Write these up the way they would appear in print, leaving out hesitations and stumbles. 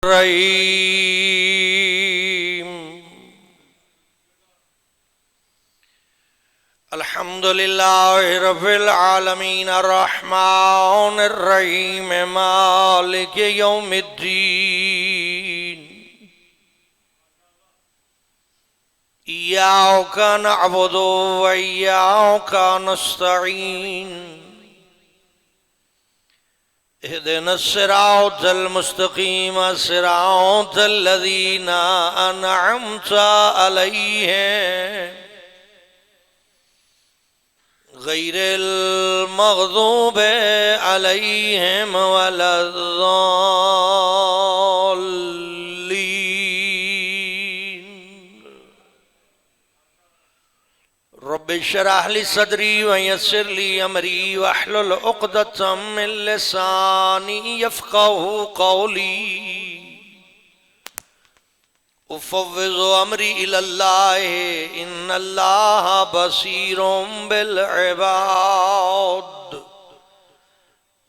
الرحيم الحمد لله رب العالمين الرحمن الرحيم مالك يوم الدين إياك نعبد وإياك نستعين اهدنا الصراط المستقيم صراط الذين أنعمت عليهم غير المغضوب عليهم ولا الضالين رب اشرح لي صدري ويسر لي امري واحلل عقدة من لساني يفقهوا قولي افوض امري الى الله ان الله بصير بالعباد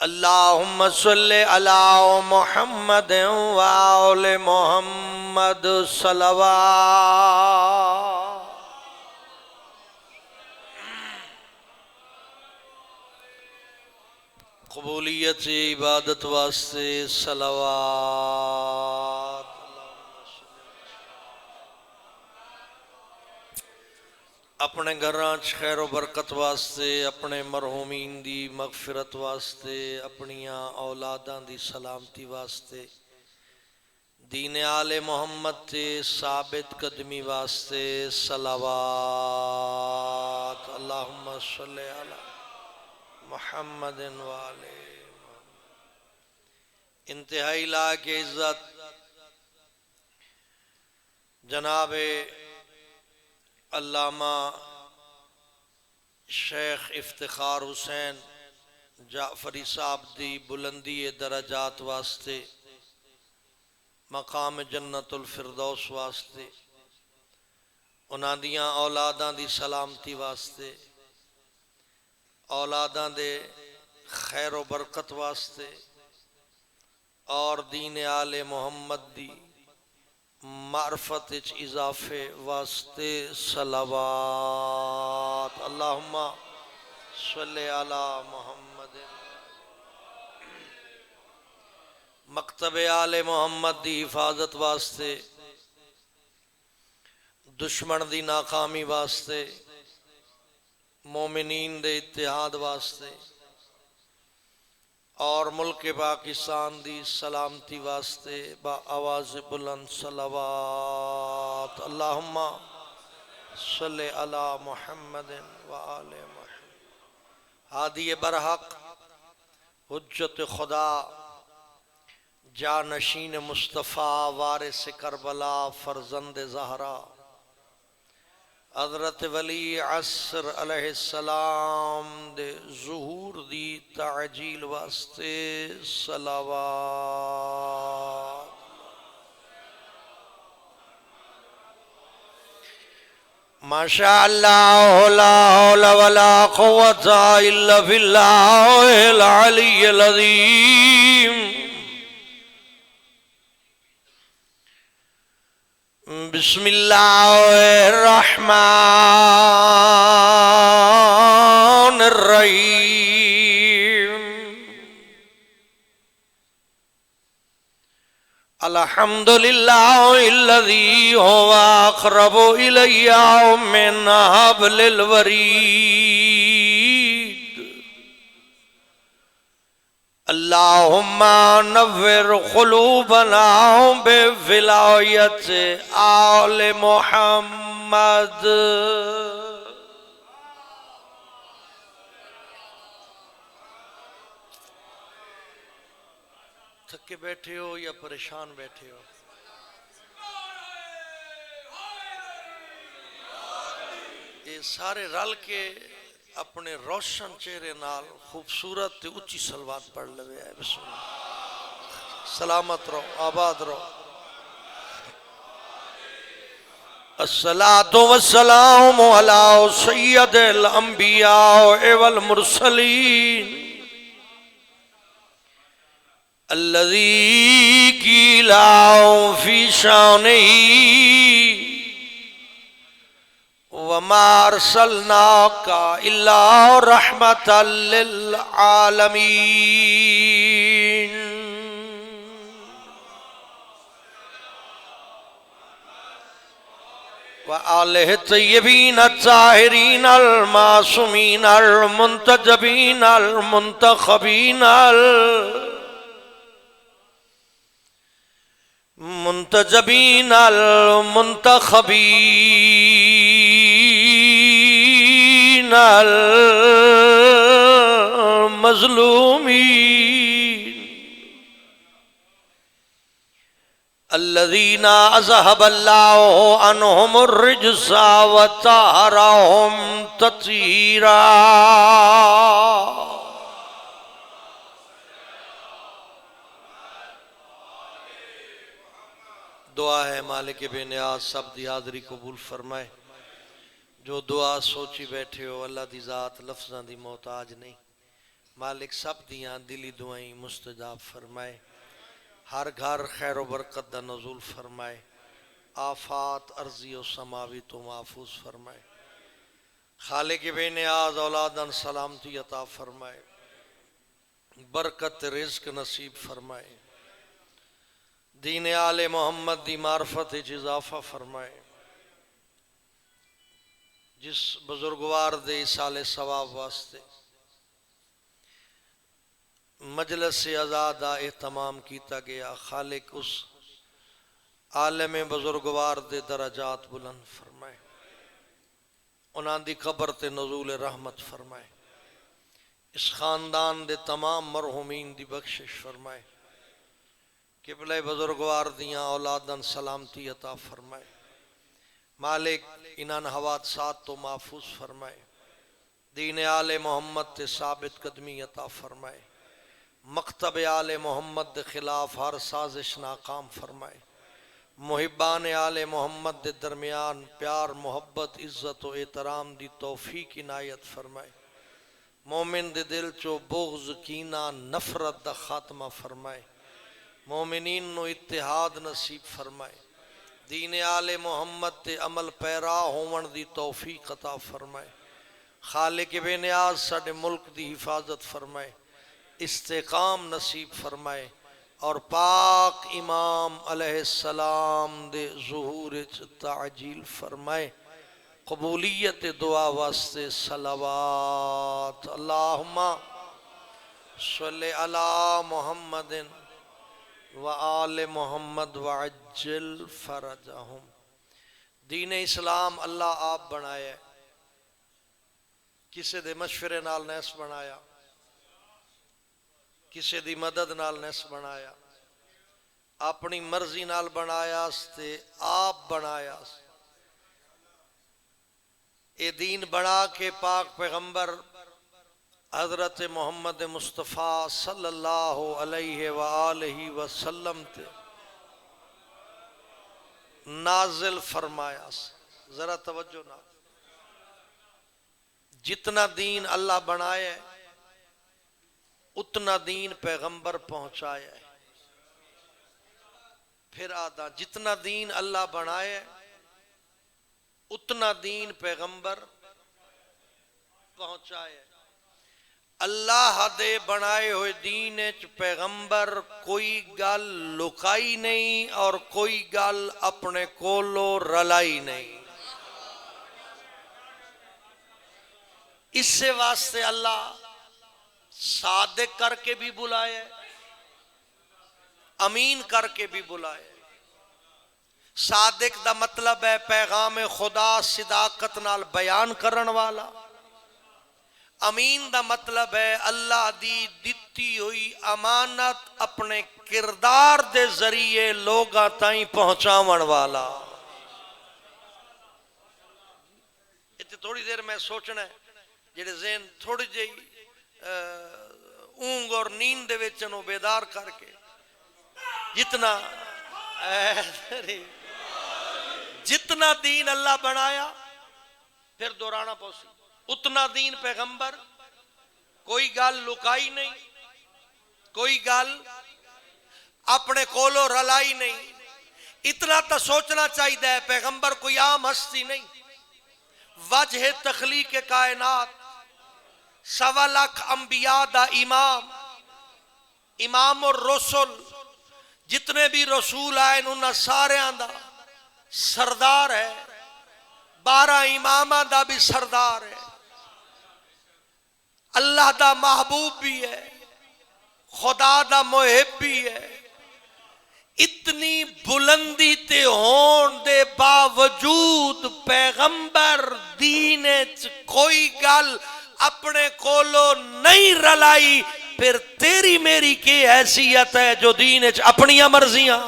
اللهم صل على محمد وآل محمد صلوات قبولیت عبادت واسطے صلوات اپنے گھراں خیر و برکت واسطے اپنے مرحومین دی مغفرت واسطے اپنیاں اولاداں دی سلامتی واسطے دین آل محمد تے ثابت قدمی واسطے صلوات اللہم صلی علی محمد والے انتہائی لاکھ عزت جناب علامہ شیخ افتخار حسین جعفری صاحب دی بلندی درجات واسطے مقام جنت الفردوس واسطے انہاں دیاں اولاداں دی سلامتی واسطے اولاداں دے خیر و برکت واسطے اور دین آل محمد دی معرفت اضافے واسطے صلوات اللہم صلی علی محمد مکتب آل محمد دی حفاظت واسطے دشمن دی ناکامی واسطے مومنین دے اتحاد واسطے اور ملک پاکستان دی سلامتی واسطے با آواز بلند صلوات اللہم صلی علی محمد وآل محمد ہادی برحق حجت خدا جانشین مصطفیٰ وارث کربلا فرزند زہرا حضرت ولی عصر علیہ السلام دے ظہور دی تعجیل واسطے صلوات ماشاء اللہ لا حول ولا قوة الا باللہ العلی العظیم بسم اللہ الرحمن الرحیم الحمدللہ الذی هو اقرب الی من حبل الورید اللہم نور قلوبنا بولایت آل محمد تھکے بیٹھے ہو یا پریشان بیٹھے ہو یہ سارے رل کے اپنے روشن چہرے نال خوبصورت تے اچھی صلوات پڑھ لوے ہے بسم اللہ سلامت رہو آباد رہو الصلاة والسلام علی سید الانبیاء والمرسلین الذي قيل في شانه وما أرسلناك إلا رحمة للعالمين وآله الطيبين الطاهرين المعصومين المنتجبين المنتخبين المنتجبين المنتخبين المظلومين الذين أذهب الله عنهم الرجس وطهرهم تطهيرا دعا ہے مالک بے نیاز سب دی حاضری قبول فرمائے. جو دعا سوچی بیٹھے ہو اللہ دی ذات لفظاں دی محتاج نہیں. مالک سب دیاں دلی دعائیں مستجاب فرمائے. ہر گھر خیر و برکت دا نزول فرمائے. آفات ارضی و سماوی تو محفوظ فرمائے. خالق بے نیاز اولاداً سلامتی عطا فرمائے. برکت رزق نصیب فرمائے. دین آل محمد دی معرفت اضافہ فرمائے. جس بزرگوار دے سال ثواب واسطے مجلس آزادہ اہتمام کیتا گیا، خالق اس عالم بزرگوار دے درجات بلند فرمائے. انہاں دی قبر تے نزول رحمت فرمائے. اس خاندان دے تمام مرحومین دی بخشش فرمائے. قبلہ بزرگوار دیاں اولاداً سلامتی عطا فرمائے. مالک انہاں حوادثات تو محفوظ فرمائے. دین آل محمد تے ثابت قدمی عطا فرمائے. مکتب آل محمد دے خلاف ہر سازش ناکام فرمائے. محبان آل محمد دے درمیان پیار محبت عزت و احترام دی توفیق عنایت فرمائے. مومن دے دل چو بغض کینہ نفرت دا خاتمہ فرمائے. مومنین نو اتحاد نصیب فرمائے. دین آل محمد تے عمل پیرا ہون دی توفیق عطا فرمائے. خالق بے نیاز ساڈے ملک دی حفاظت فرمائے. استحکام نصیب فرمائے. اور پاک امام علیہ السلام دے ظہور تعجیل فرمائے. قبولیت دعا واسطے صلوات. اللہم صلی علی محمد وآل محمد وعجل فرجہم. دین اسلام اللہ آپ بنایا، کسے دے مشورے نال نیس بنایا، کسے دی مدد نال نیس بنایا، اپنی مرضی نال بنایا تے آپ بنایا. اے دین بنا کے پاک پیغمبر حضرت محمد مصطفیٰ صلی اللہ علیہ وآلہ وسلم تے نازل فرمایا. ذرا توجہ نہ، جتنا دین اللہ بنایا ہے اتنا دین پیغمبر پہنچایا ہے. پھر آدھا جتنا دین اللہ بنایا ہے اتنا دین پیغمبر پہنچایا ہے. اللہ دے بنائے ہوئے دین وچ پیغمبر کوئی گل لکائی نہیں اور کوئی گل اپنے کولو رلائی نہیں. اس سے واسطے اللہ صادق کر کے بھی بلایا، امین کر کے بھی بلایا. صادق دا مطلب ہے پیغام خدا صداقت نال بیان کرن والا. امین دا مطلب ہے اللہ دی دتی ہوئی امانت اپنے کردار دے ذریعے لوگاں تائیں پہنچاون والا. اتنے تھوڑی دیر میں سوچنا ہے جڑے ذہن تھوڑی جی اونگ اور نیند دے وچوں بیدار کر کے جتنا دین اللہ بنایا پھر دہرانا پوسی اتنا دین پیغمبر، کوئی گل لکائی نہیں، کوئی گل اپنے کولو رلائی نہیں. اتنا تو سوچنا چاہیے پیغمبر کوئی عام ہستی نہیں. وجہ تخلیق کائنات 1.25 لاکھ انبیاء دا امام الرسل جتنے بھی رسول آئے انہاں سارے دا سردار ہے. 12 امامہ دا بھی سردار ہے. اللہ دا محبوب بھی ہے, خدا دا محب بھی ہے. اتنی بلندی تے ہون دے باوجود پیغمبر دین وچ کوئی گل اپنے کولو نہیں رلائی. پھر تیری میری کی حیثیت ہے جو دین وچ اپنی مرضیاں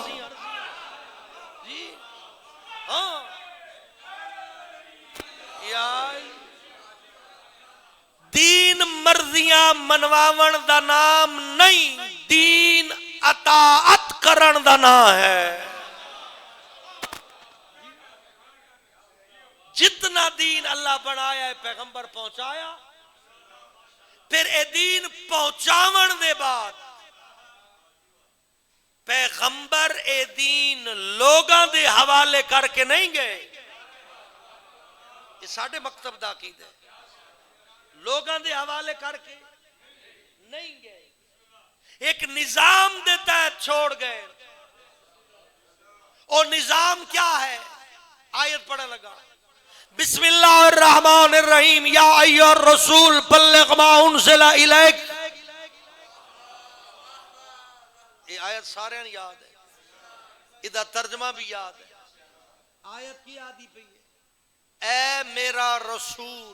دین مرضیاں منواون دا نام نہیں, دین اطاعت کرن دا نام ہے. جتنا دین اللہ بنایا ہے پیغمبر پہنچایا. پھر اے دین پہنچاون دے بعد پیغمبر اے دین لوگاں دے حوالے کر کے نہیں گئے. یہ ساڑھے مکتب دا عقیدہ ہے. لوگاں دے حوالے کر کے نہیں گئے, ایک نظام دے تحت چھوڑ گئے. اور نظام کیا ہے؟ آیت پڑھنے لگا, بسم اللہ الرحمن الرحیم, یا ایھا الرسول بلغ ما انزل الیک. یہ آیت سارے یاد ہے, ادھر ترجمہ بھی یاد ہے. آیت کی یادی پہ ہے, اے میرا رسول.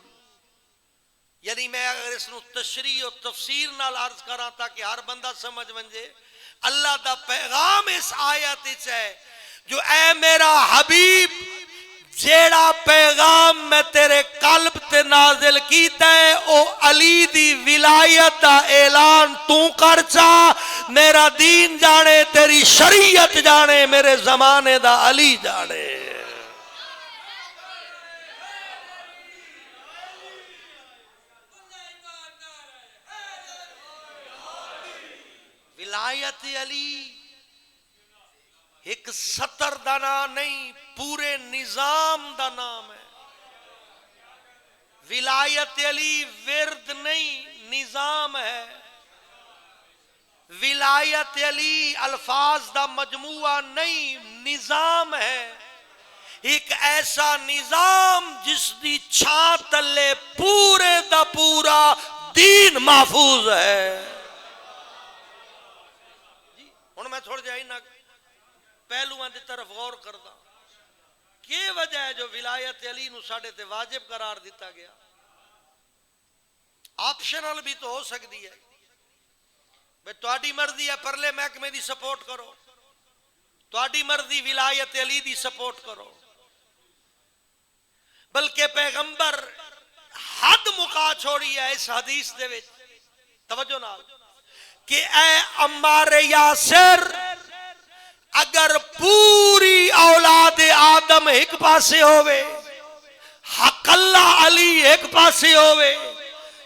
یعنی میں اگر اس نو تشریح و تفسیر نال عرض کراں تاکہ ہر بندہ سمجھ ونجے, اللہ دا پیغام اس آیت وچ ہے جو اے میرا حبیب جیڑا پیغام میں تیرے قلب تے نازل کیتا ہے او علی دی ولایت دا اعلان تو کر چا. میرا دین جانے, تیری شریعت جانے, میرے زمانے دا علی جانے. ولایت علی ایک سطر دا نام نہیں, پورے نظام دا نام ہے. ولایت علی ورد نہیں, نظام ہے. ولایت علی الفاظ دا مجموعہ نہیں, نظام ہے. ایک ایسا نظام جس دی چھاں تلے پورے دا پورا دین محفوظ ہے. ہن میں تھوڑا جائی نہ پہلوان دی طرف غور کردا. کی وجہ ہے جو ولایت علی نو ساڈے تے واجب قرار دیتا گیا؟ آپشنل بھی تو ہو سکتی ہے, بے تہاڈی مرضی ہے پرلے محکمے دی سپورٹ کرو, تہاڈی مرضی ولایت علی دی سپورٹ کرو. بلکہ پیغمبر حد مکا چھوڑی ہے اس حدیث دے وچ, توجہ نال, کہ اے عمار یاسر اگر پوری اولاد آدم ایک پاسے ہوئے, حق اللہ علی ایک پاسے ہوئے,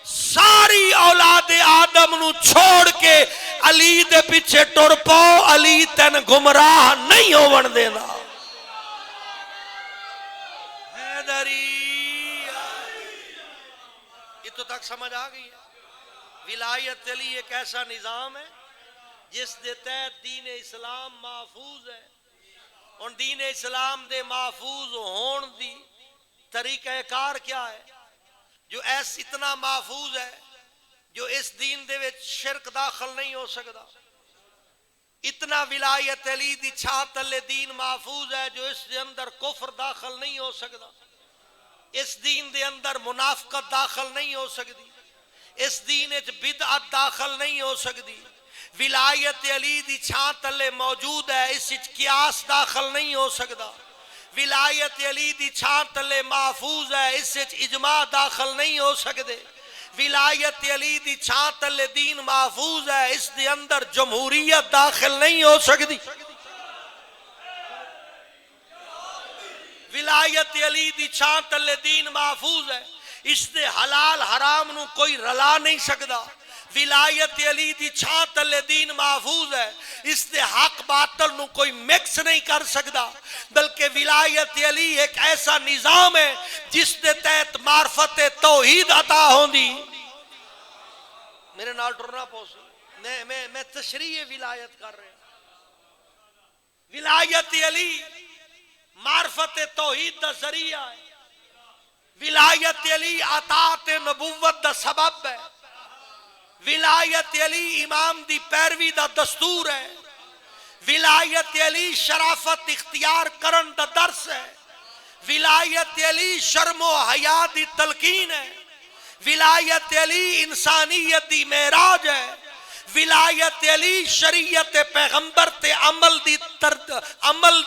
ساری اولاد آدم نو چھوڑ کے علی دے پیچھے ٹر پاؤ, علی تن گمراہ نہیں ہون دینا. یہ تو تک سمجھ آ گئی ہے. ولایت علی ایک ایسا نظام ہے جس دے تحت دین اسلام محفوظ ہے. اور دین اسلام دے محفوظ ہون دی طریقہ کار کیا ہے؟ جو ایس اتنا محفوظ ہے جو اس دین دے وچ شرک داخل نہیں ہو سکتا. اتنا ولایت علی دی چھاں تلے دین محفوظ ہے جو اس دے اندر کفر داخل نہیں ہو سکتا. اس دین دے اندر منافقت داخل نہیں ہو سکتی. اس دین وچ بدعت داخل نہیں ہو سکتی. ولایت علی دی چھاں تلے موجود ہے, اس وچ قیاس داخل نہیں ہو سکتا. ولایت علی دی چھاں تلے محفوظ ہے, اس وچ اجماع داخل نہیں ہو سکتے. ولایت علی دی چھاں تلے دین محفوظ ہے, اس دے اندر جمہوریت داخل نہیں ہو سکتی. ولایت علی دی چھاں تلے دین محفوظ ہے, اس دے حلال حرام نو کوئی رلا نہیں سکتا. ولایت علی دی چھاں تلے دین محفوظ ہے، اس دے حق باطل نو کوئی مکس نہیں کر سکتا، بلکہ ولایت علی ایک ایسا نظام ہے جس دے تحت معرفت توحید عطا ہوندی۔ میرے نال ٹرنا پوسی، میں تشریح ولایت کر رہا ہوں۔ ولایت علی معرفت توحید دا ذریعہ ہے، ولایت علی اطاعت نبوت دا سبب ہے، ولایت علی امام دی پیروی دا دستور ہے، ولایت علی شرافت اختیار کرن دا درس ہے، ولایت علی شرم و حیا دی تلقین ہے، ولایت علی انسانیت دی معراج ہے، ولایت علی شریعت پیغمبر تے عمل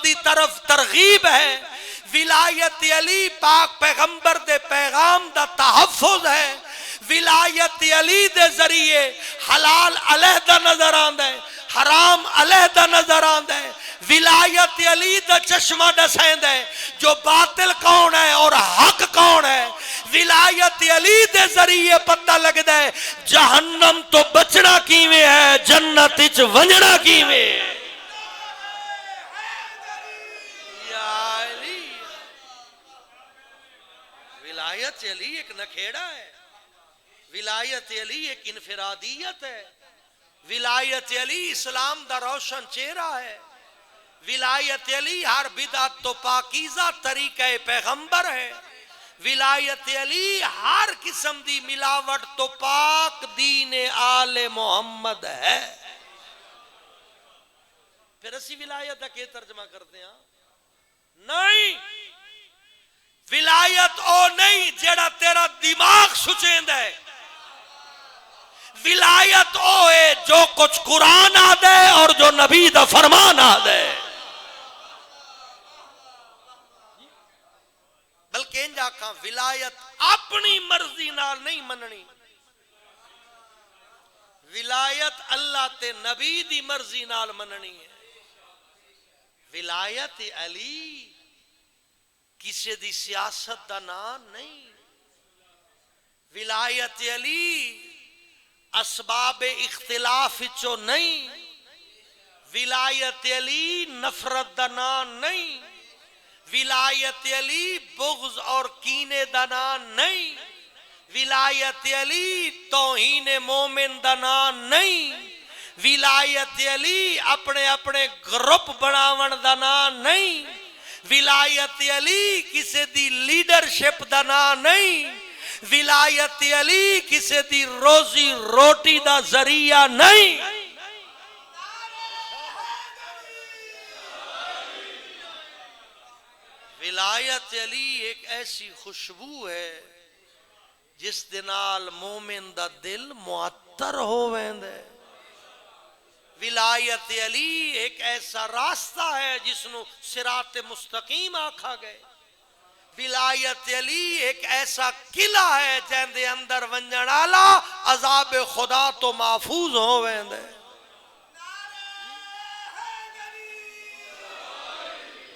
دی طرف ترغیب ہے، ولایت علی پاک پیغمبر دے پیغام دا تحفظ ہے، ولایت علی دے ذریعے حلال علیحدہ نظر آندا ہے، حرام علیحدہ نظر آندا ہے، ولایت علی دا چشمہ ڈسیندا ہے جو باطل کون ہے اور حق کون ہے، ولایت علی دے ذریعے پتہ لگدا ہے جہنم تو بچنا کیویں ہے، جنت وچ ونجنا کیویں ہے۔ یا علی، ولایت علی ایک نکھیڑا ہے، ولایت علی ایک انفرادیت ہے، ولایت علی اسلام دا روشن چہرہ ہے، ولایت علی ہر بدعت تو پاکیزہ طریقہ پیغمبر ہے، ولایت علی ہر قسم دی ملاوٹ تو پاک دین آل محمد ہے۔ پھر اسی ولایت دا کیا ترجمہ کرتے ہیں؟ نہیں، ولایت او نہیں جڑا تیرا دماغ سچیند ہے، ولایت او ہے جو کچھ قرآن آدھے اور جو نبی دا فرمان آدھے، بلکہ انجا کہاں ولایت اپنی مرضی نال نہیں مننی، ولایت اللہ تے نبی دی مرضی نال مننی ہے۔ ولایت علی کسی دی سیاست دا نام نہیں، ولایت علی اسباب اختلاف چو نہیں، ولایت علی نفرت دا نام نہیں، ولایت علی بغض اور کینے دا نام نہیں، ولایت علی توہین مومن دا نام نہیں، ولایت علی اپنے اپنے گروپ بناون دا نام نہیں، ولایت علی کسی دی لیڈرشپ دا نام نہیں، ولایت علی کسی دی روزی روٹی دا ذریعہ نہیں۔ ولایت علی ایک ایسی خوشبو ہے جس دے نال مومن دا دل معطر ہو ویندا ہے، ولایت علی ایک ایسا راستہ ہے جس نو صراط مستقیم آکھا گئے، ولایت علی ایک ایسا قلعہ ہے جن دے اندر ونجن والا عذاب خدا تو محفوظ ہو ویندا ہے۔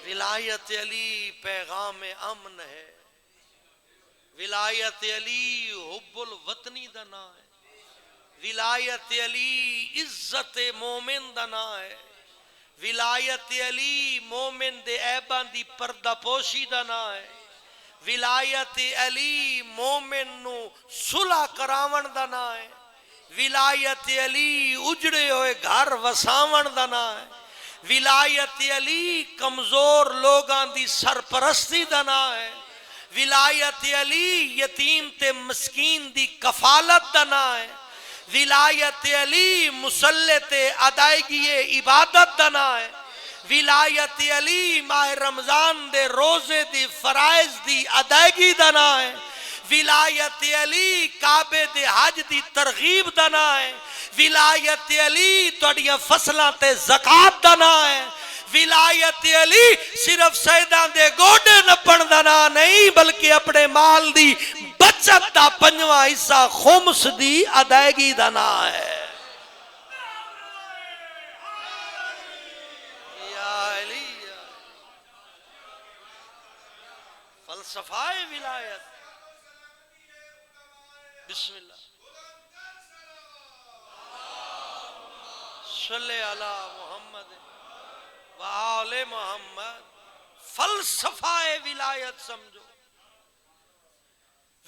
ولایت علی پیغام امن ہے، ولایت علی حب الوطنی دا نام ہے، ولایت علی عزت مومن دا نام ہے، ولایت علی مومن دے عیباں دی پردہ پوشی دا نام ہے، ولایت علی مومن نو صلح کراون دا نام ہے، ولایت علی اجڑے ہوئے گھر وساون دا نام ہے، ولایت علی کمزور لوگاں دی سرپرستی دا نام ہے، ولایت علی یتیم تے مسکین دی کفالت دا نام ہے، ولایت علی مسلط ادائیگی عبادت دا نام ہے، ولایت علی ماہ رمضان دے روزے دی فرائض دی ادائیگی دا نام ہے، ولایت علی کعبے دے حج دی ترغیب دا نام ہے، ولایت علی توڑیاں فصلاں تے زکاة دا نام ہے، ولایت علی صرف سیدان دے گوڑے نپن دا نام نہیں بلکہ اپنے مال دی بچت دا پنجواں حصہ خمس دی ادائیگی دا نام ہے۔ یا علی فلسفہ ولایت، بسم اللہ۔ صلی علی محمد و آل محمد. فلسفہ ولایت سمجھو.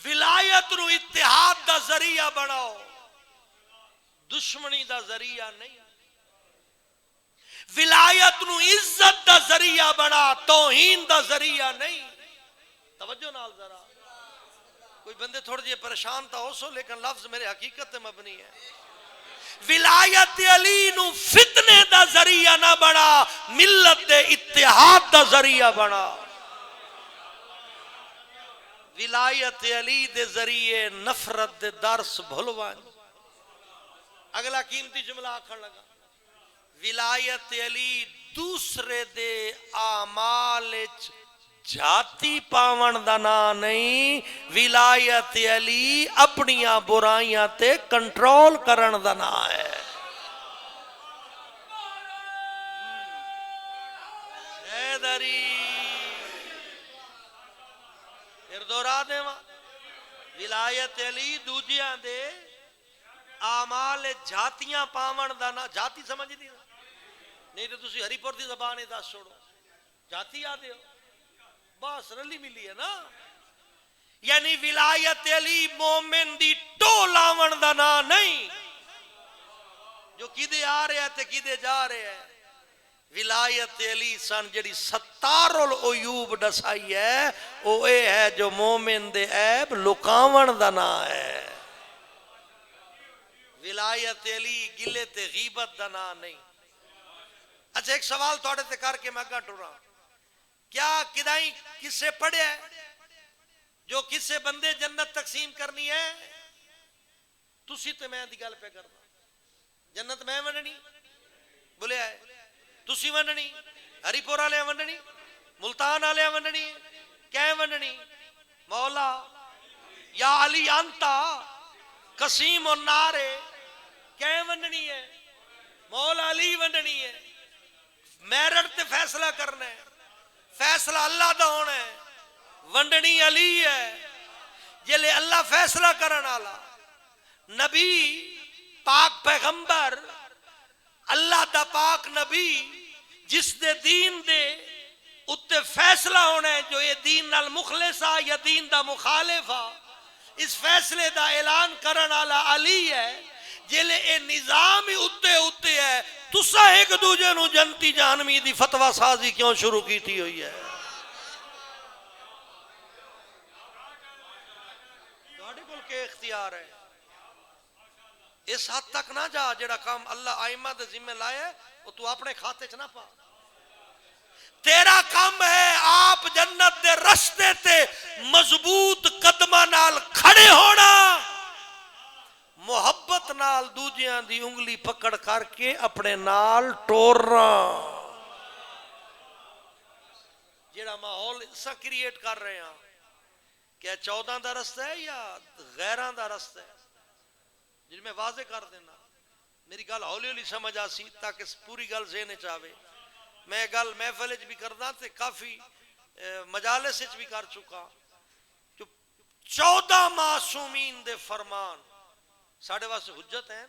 ولایت نو اتحاد دا ذریعہ بناؤ، دشمنی دا ذریعہ نہیں. ولایت نو عزت دا ذریعہ بنا، توہین دا ذریعہ نہیں. توجہ نال ذرا، کوئی بندے تھوڑے جے پریشان تا ہو سو، لیکن لفظ میرے حقیقت تے مبنی ہے. ولایت علی نو فتنے دا ذریعہ نہ بنا، ملت دے اتحاد دا ذریعہ بنا. ولایت علی دے ذریعے نفرت دے درس بھلوان. اگلا قیمتی جملہ آکھن لگا، ولایت علی دوسرے دے اعمال جاتی پاون دا نا نہیں، ولایت علی اپنیاں برائیاں تے کنٹرول کرن دا نا ہے. حیدری پھر دورا دے ماں، ولایت علی دوجیاں دے اعمال جاتیاں پاون دا نا. جاتی سمجھ دی نہیں تو تسی ہری پور دی زبان ہی دس چھوڑو، جاتی آدھے ہو بس رلی ملی ہے نا. یعنی ولایت علی مومن دی ٹولاون دا نا نہیں جو کدے آ رہے ہیں تے کدے جا رہے ہیں. ولایت علی سن جڑی ستار العیوب دسائی ہے او اے ہے جو مومن دے عیب لکاون دا نا ہے. ولایت علی گلے تے غیبت دا نا نہیں. اچھا ایک سوال تھوڑے تے کر کے میں اگا ٹورا، کیا کدائیں کسے پڑھے ہے جو کسے بندے جنت تقسیم کرنی ہے؟ تسی تے میں دی گل پہ کرنا. جنت میں ونڈنی بولے آئے، تسی ونڈنی، ہری پور والے ونڈنی، ملتان والے ونڈنی، کہیں ونڈنی؟ مولا یا علی انتا قسیم النار، کہیں ونڈنی ہے؟ مولا علی ونڈنی ہے. میرٹ تے فیصلہ کرنا ہے، فیصلہ اللہ دا ہونا ہے، ونڈنی علی ہے. جلے اللہ فیصلہ کرن والا نبی پاک پیغمبر اللہ دا پاک نبی جس دے دین دے اتے فیصلہ ہونا ہے جو یہ دین نال مخلصا یا دین دا مخالفا، اس فیصلے دا اعلان کرن والا علی ہے. جلے اے نظام ہی اتے ہے، تسا ایک دوجے نو جنتی جہنمی دی فتوہ سازی کیوں شروع کی تھی ہوئی ہے؟ تھوڑے کول کے اختیار ہے. اس حد تک نہ جا جڑا کام اللہ آئمہ دے ذمہ لائے وہ تو اپنے کھاتے چ نہ پا. تیرا کام ہے آپ جنت دے رستے تے مضبوط قدمہ نال کھڑے ہونا، محبت نال دوجیاں دی انگلی پکڑ کر کے اپنے نال ٹورنا. جیڑا ماحول اسا کریٹ کر رہے ہیں، کیا 14 دا رستہ ہے یا غیران دا رستہ ہے؟ جن میں واضح کر دینا، میری گل ہولی ہولی سمجھ آسی تاکہ پوری گل ذہن چاہے. میں گل محفل بھی کرنا تے کافی مجالس بھی کر چکا. جو 14 معصومین دے فرمان ساڑھے واسے حجت ہیں.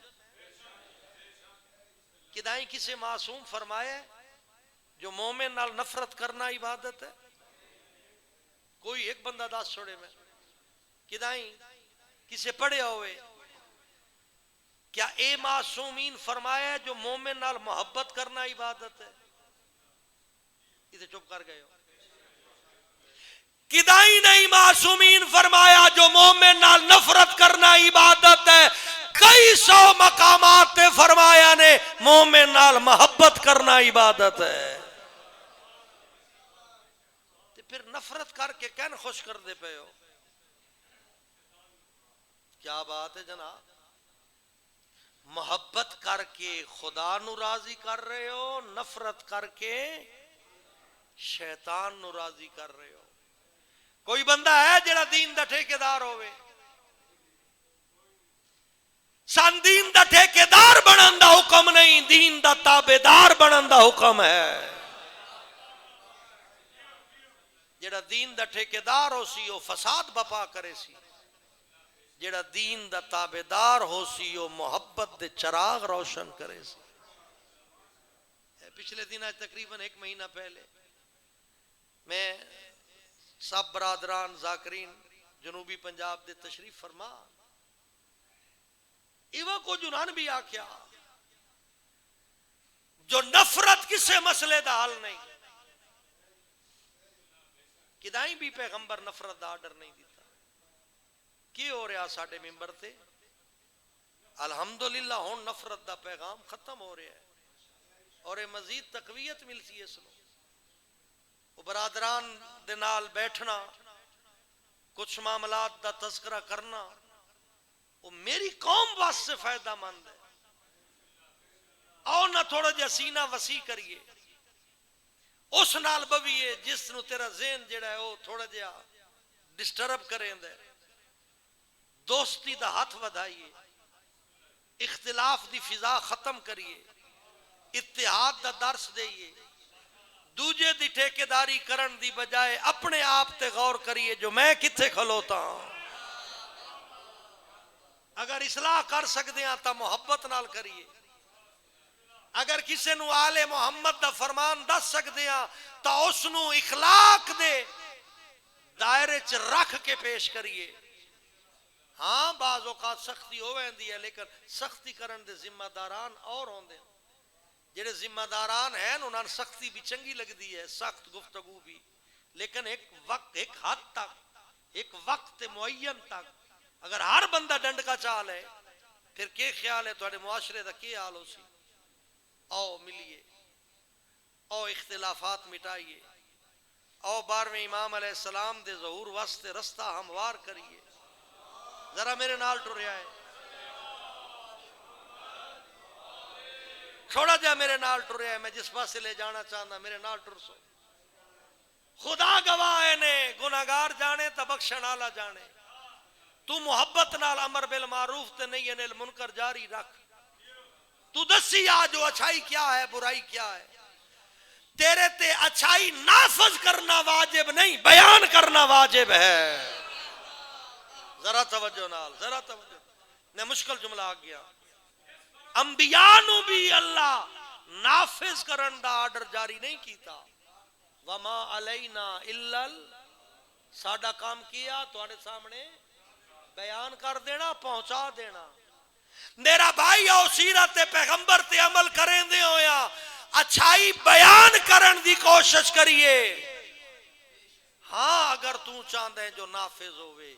کدائیں کسے معصوم فرمایا جو مومن نال نفرت کرنا عبادت ہے؟ کوئی ایک بندہ دس چھوڑے میں. کدائیں کسے پڑھے ہوئے کیا اے معصومین فرمایا جو مومن نال محبت کرنا عبادت ہے؟ اسے چپ کر گئے ہو. کدائی نہیں معصومین فرمایا جو مومن نال نفرت کرنا عبادت ہے. کئی سو مقامات تے فرمایا نے مومن نال محبت کرنا عبادت ہے. تے پھر نفرت کر کے کین خوش کر دے پے ہو؟ کیا بات ہے جناب. محبت کر کے خدا نو راضی کر رہے ہو، نفرت کر کے شیطان نو راضی کر رہے ہو. کوئی بندہ ہے جڑا دین دا ٹھیکیدار ہوئے؟ سان دین دا ٹھیکیدار بنن دا حکم نہیں، دین دا تابعدار بنن دا حکم ہے. جڑا دین دا ٹھیکیدار ہو سی وہ فساد بپا کرے سی، جڑا دین دا تابعدار ہو سی وہ محبت دے چراغ روشن کرے سی. پچھلے دن تقریباً 1 مہینہ پہلے میں سب برادران ذاکرین جنوبی پنجاب دے تشریف فرما ایوہ کو جنان بھی آکھیا جو نفرت کسے مسئلے دا حل نہیں کدائیں بھی پیغمبر نفرت دا آرڈر نہیں دیتا کی ہو رہا ساڑھے ممبر تے الحمدللہ ہون نفرت دا پیغام ختم ہو رہا ہے اور مزید تقویت ملتی ہے اس لوگ وہ برادران دے نال بیٹھنا کچھ معاملات دا تذکرہ کرنا وہ میری قوم واسطے فائدہ مند ہے اور نہ تھوڑا جا سینہ وسیع کریے اس نال بویے جس نو تیرا ذہن جڑا ہے وہ تھوڑا جا ڈسٹرب کریں دے دوستی دا ہاتھ ودھائیے اختلاف دی فضا ختم کریے اتحاد دا درس دئیے دوجے دی ٹھیکیداری کرن دی بجائے اپنے آپ تے غور کریے جو میں کتھے کھلوتا ہوں اگر اصلاح کر سکتے ہیں تا محبت نال کریے اگر کسی نو آل محمد دا فرمان دس سکتے ہیں تا اس نو اخلاق دے دائرے چ رکھ کے پیش کریے ہاں بعض اوقات سختی ہو ویندی ہے لیکن سختی کرن دے ذمہ داران اور ہوندے جڑے ذمہ داران ہیں انہاں سختی بھی چنگی لگدی ہے سخت گفتگو بھی لیکن ایک وقت ایک حد تک ایک وقت معین تک اگر ہر بندہ ڈنڈ کا چال ہے پھر کیا خیال ہے تھوڑے معاشرے دا کیا حال ہو سی آؤ ملیے آؤ اختلافات مٹائیے آؤ 12ویں امام علیہ السلام دے ظہور واسطے رستہ ہموار کریے ذرا میرے نال ٹریا ہے چھوڑا جا میرے نال ٹریا ہے میں جس پاسے لے جانا چاہتا میرے نال ٹر سو خدا گواہ نے گناہگار جانے تا بخشن آلا جانے تو محبت نال امر بالمعروف تے نہیں انل منکر جاری رکھ تو دسی آ جو اچھائی کیا ہے برائی کیا ہے تیرے تے اچھائی نافذ کرنا واجب نہیں بیان کرنا واجب ہے ذرا توجہ نال ذرا توجہ نے مشکل جملہ آ گیا انبیاء نو بھی اللہ نافذ کرن دا آرڈر جاری نہیں کیتا وما علینا الا ساڈا کام کیا تواڈے سامنے بیان کر دینا پہنچا دینا میرا بھائی او سیرت پیغمبر تے عمل کریں دے ہویا اچھائی بیان کرن دی کوشش کریے ہاں اگر تو چاہتا ہے جو نافذ ہوئے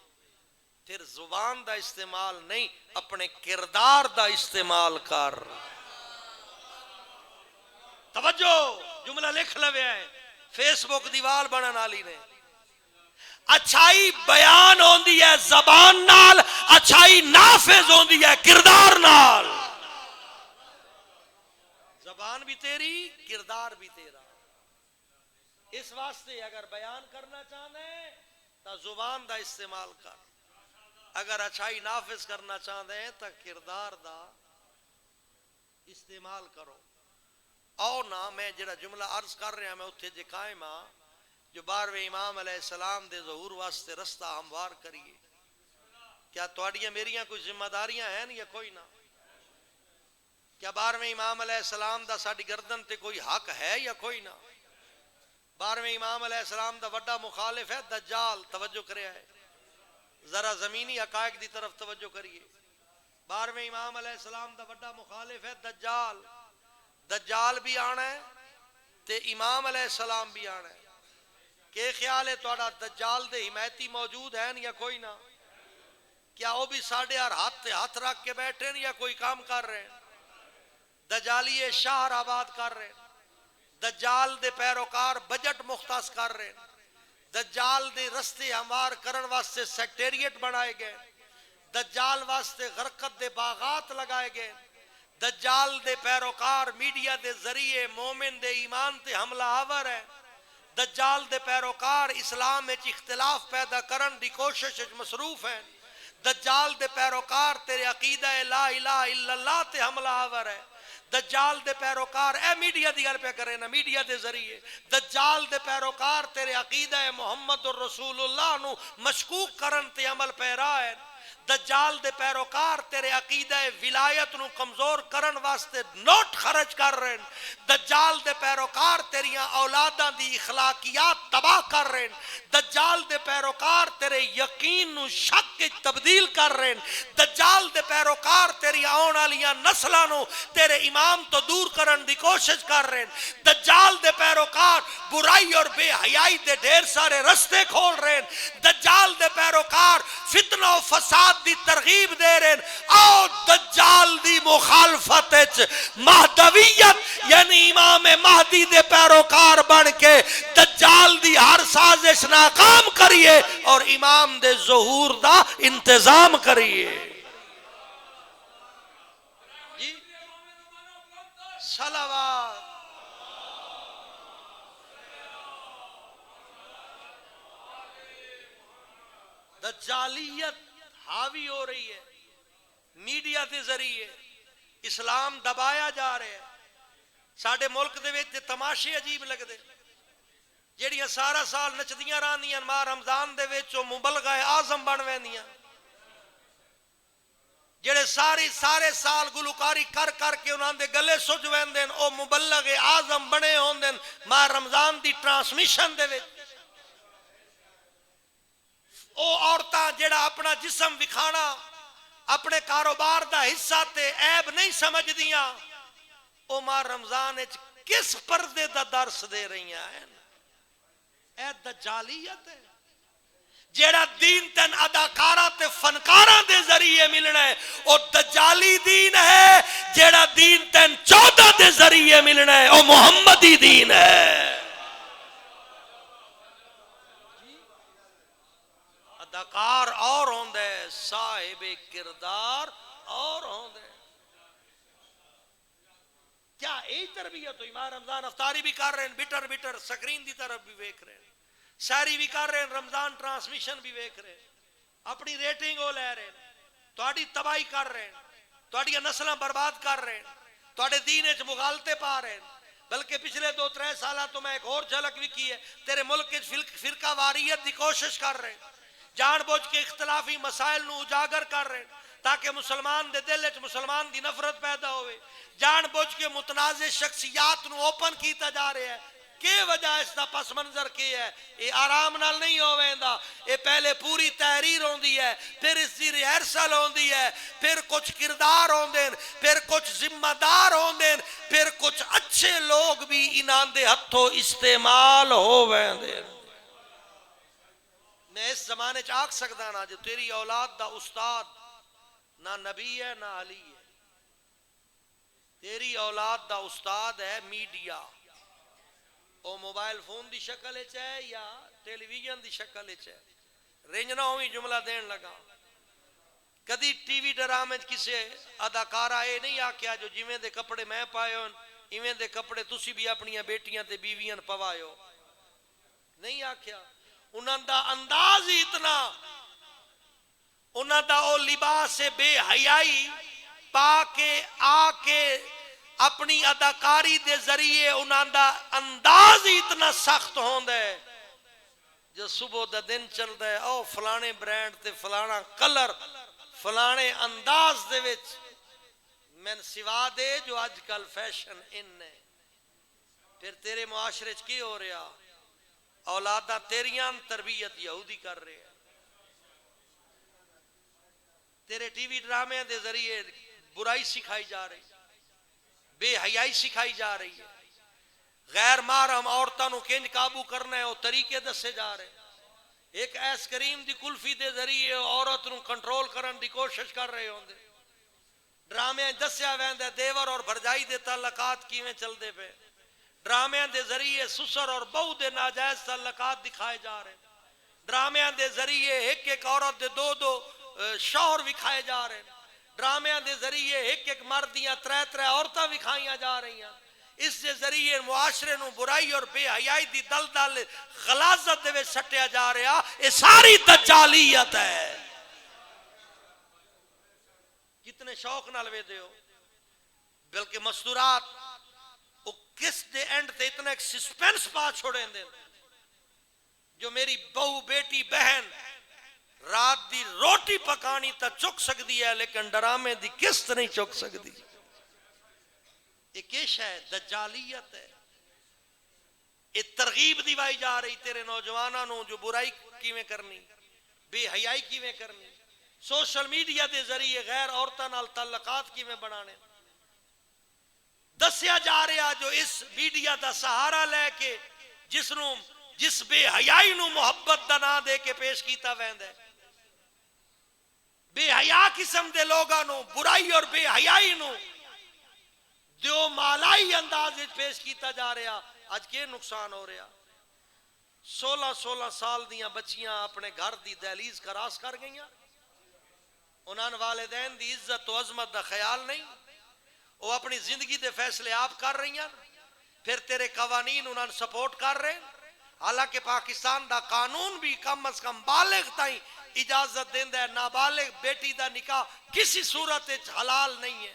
پھر زبان دا استعمال نہیں اپنے کردار دا استعمال کر توجہ جملہ لکھ لوے ہیں فیس بک دیوال بنن والی نے اچھائی بیان ہوندی ہے زبان نال اچھائی نافذ ہوندی ہے کردار نال زبان بھی تیری کردار بھی تیرا اس واسطے اگر بیان کرنا چاہنا ہے تو زبان دا استعمال کر اگر اچھائی نافذ کرنا چاہتے ہیں تو کردار دا استعمال کرو او نہ میں جڑا جملہ عرض کر رہا میں اتھے جے قائم ہاں جو 12ویں امام علیہ السلام دے ظہور واسطے رستہ ہموار کریے کیا تواڈیاں میریاں کوئی ذمہ داریاں ہیں یا کوئی نہ کیا 12ویں امام علیہ السلام دا ساڈی گردن تے کوئی حق ہے یا کوئی نہ 12ویں امام علیہ السلام دا وڈا مخالف ہے دجال توجہ کریا ہے ذرا زمینی حقائق دی طرف توجہ کریے 12ویں امام علیہ السلام دا وڈا مخالف ہے دجال دجال بھی آنا ہے تے امام علیہ السلام بھی آنا ہے کہ خیال ہے توڑا دجال دے حمایتی موجود ہیں یا کوئی نہ کیا وہ بھی ساڑھے ہاتھ تے ہاتھ رکھ کے بیٹھے ہیں یا کوئی کام کر رہے ہیں دجالی شہر آباد کر رہے ہیں دجال دے پیروکار بجٹ مختص کر رہے ہیں دجال دے رستے ہموار کرن واسطے سیکٹریٹ بنائے گئے دجال واسطے غرقت دے باغات لگائے گئے دجال دے پیروکار میڈیا دے ذریعے مومن دے ایمان تے حملہ آور ہے دجال دے پیروکار اسلام وچ اختلاف پیدا کرن دی کوشش مصروف ہیں دجال دے پیروکار تیرے عقیدہ لا الہ الا اللہ تے حملہ آور ہے دجال دے پیروکار اے میڈیا دی گل پہ کرے نا میڈیا دے ذریعے دجال دے پیروکار تیرے عقیدہ محمد الرسول اللہ نو مشکوک کرن تے عمل پیرا ہے دجال دے پیروکار تیرے عقیدہ ولایت نو کمزور کرن واسطے نوٹ خرچ کر رہے ہیں. دجال دے پیروکار تیریاں اولاداں دی اخلاقیات تباہ کر رہے ہیں. دجال دے پیروکار تیرے یقین نو شک وچ تبدیل کر رہے ہیں. دجال دے پیروکار تیری آن والیاں نسلاں نو تیرے امام تو دور کرن دی کوشش کر رہے ہیں. دجال دے پیروکار برائی اور بے حیائی دے ڈھیر سارے رستے کھول رہے ہیں. دجال دے پیروکار فتنہ و فساد دی ترغیب دے رہے ہیں. آؤ دجال دی مخالفت وچ مہدویت یعنی امام مہدی دے پیروکار بن کے دجال دی ہر سازش ناکام کریے اور امام دے ظہور دا انتظام کریے. جی صلوات. دجالیت حاوی ہو رہی ہے میڈیا دے ذریعے. اسلام دبایا جا رہا ہے. ساڈے ملک دے وچ تماشے عجیب لگدے جیڑیاں سارا سال نچدیاں رہندیاں ماہ رمضان دے وچ او مبلغہ اعظم بن ویندیاں. جڑے سارے سال گلوکاری کر کر کے انہاں دے گلے سج ویندے او مبلغ اعظم بنے ہوندے ماہ رمضان دی ٹرانسمیشن دے وچ. او عورتاں جڑا اپنا جسم وکھانا اپنے کاروبار دا حصہ تے عیب نہیں سمجھ دیاں او ماہ رمضان وچ کس پردے دا درس دے رہی ہیں. اے دجالیت ہے. جیڑا دین تن اداکاراں تے فنکاراں دے ذریعے ملنا ہے او دجالی دین ہے. جیڑا دین تن 14 دے ذریعے ملنا ہے او محمدی دین ہے. اداکار اور ہوندے صاحب کردار اور ہوندے. کیا یہی تربیت ہوئی؟ ماہ رمضان افطاری بھی کر رہے ہیں بٹر بٹر سکرین دی طرف بھی ویکھ رہے ہیں. ساری بھی کر رہے ہیں رمضان ٹرانسمیشن بھی ویکھ رہے ہیں. اپنی ریٹنگ وہ لے رہے ہیں. تہاڈی تباہی کر رہے ہیں. تہاڈیاں نسلاں برباد کر رہے ہیں. تہاڈے دین وچ مغالطے پا رہے ہیں. بلکہ پچھلے 2-3 سالہ تو میں ایک اور جھلک بھی کی ہے تیرے ملک وچ فرقہ واریت دی کوشش کر رہے ہیں. جان بوجھ کے اختلافی مسائل نو اجاگر کر رہے ہیں تاکہ مسلمان دے دل وچ مسلمان دی نفرت پیدا ہوئے. جان بوجھ کے متنازع شخصیات نو اوپن کیتا جا رہا ہے. کی وجہ اس دا پس منظر کی ہے؟ یہ آرام نال نہیں ہوویندا. یہ پہلے پوری تحریر ہوندی ہے پھر اس دی ریہرسل ہوندی ہے پھر کچھ کردار ہوندے پھر کچھ ذمہ دار ہوندے پھر کچھ اچھے لوگ بھی انہاں دے ہتھوں استعمال ہوویندے. میں اس زمانے چ آکھ سکدا نا جو تیری اولاد دا استاد نہ نبی ہے نہ علی ہے. تیری اولاد دا استاد ہے میڈیا. او موبائل فون دی شکل وچ ہے یا ٹیلی ویژن دی شکل وچ ہے. رنجنا ہوئی جملہ دین لگا. کدی ٹی وی ڈرامے کسے اداکارہ اے نہیں آکھیا جو جویں دے کپڑے میں پائے ہون ایویں دے کپڑے تسی بھی اپنی بیٹیاں تے بیویاں پوایو. نہیں آکھیا. انہاں دا انداز ہی اتنا انہاں دا او لباس بے حیائی پا کے آ کے اپنی اداکاری دے ذریعے انہاں دا انداز ہی اتنا سخت ہوندا ہے. جو صبح دا دن چلدا ہے او فلانے برانڈ تے فلانا کلر فلانے انداز دے وچ من سوا دے جو اج کل فیشن ان ہے. پھر تیرے معاشرے چ کی ہو رہا؟ اولاداں تیریاں تربیت یہودی کر رہے ہیں. تیرے ٹی وی ڈرامے دے ذریعے برائی سکھائی جا رہی بے حیائی سکھائی جا رہی ہے. غیر محرم عورتاں نو کنج قابو کرنا ہے وہ طریقے دسے جا رہے. ایک ایس کریم دی کلفی دے ذریعے عورت نو کنٹرول کرن دی کوشش کر رہے ہوندے. ڈرامے دسیا ویندا دیور اور بھرجائی دے تعلقات کیویں چلدے پے. ڈرامے دے ذریعے سسر اور بہو دے ناجائز تعلقات دکھائے جا رہے. ڈرامے دے ذریعے ایک ایک عورت دے دو شوہر وکھائے جا رہے. ڈرامے دے ذریعے ایک ایک مرد دیاں 3 عورتاں وکھائیاں جا رہی ہیں. اس دے ذریعے معاشرے نو برائی اور بے حیائی دی دلدل غلاظت دے وچ سٹیا جا رہا. یہ ساری دجالیت ہے. کتنے شوق نال ویدے ہو. بلکہ مستورات وہ کس دے اینڈ تے اتنا ایک سسپینس پا چھوڑیں دے جو میری بہو بیٹی بہن رات دی روٹی پکانی تا چک سکتی ہے لیکن ڈرامے دی قسط نہیں چک سکتی. یہ کیش ہے دجالیت ہے. یہ ترغیب دیوائی جا رہی تیرے نوجوانوں جو برائی کیویں کرنی, بے حیائی کیویں کرنی, سوشل میڈیا دے ذریعے غیر عورتاں نال تعلقات کیویں بنانے. دسیا جا رہا جو اس میڈیا دا سہارا لے کے جس بے حیائی نو محبت دا نام دے کے پیش کیتا ویندا ہے. بے حیا قسم دے لوگاں نو برائی اور بے حیائی نو جو مالائی انداز پیش کیتا جا رہا. اج کے نقصان ہو رہا. 16 سال دیاں بچیاں اپنے گھر دی دہلیز کراس کر گئیاں. انہاں والدین دی عزت و عظمت دا خیال نہیں. وہ اپنی زندگی دے فیصلے آپ کر رہی ہیں. پھر تیرے قوانین انہاں سپورٹ کر رہے ہیں. حالانکہ پاکستان دا قانون بھی کم از کم بالغ تائیں اجازت دیندا ہے. نابالغ بیٹی دا نکاح کسی صورت وچ حلال نہیں ہے.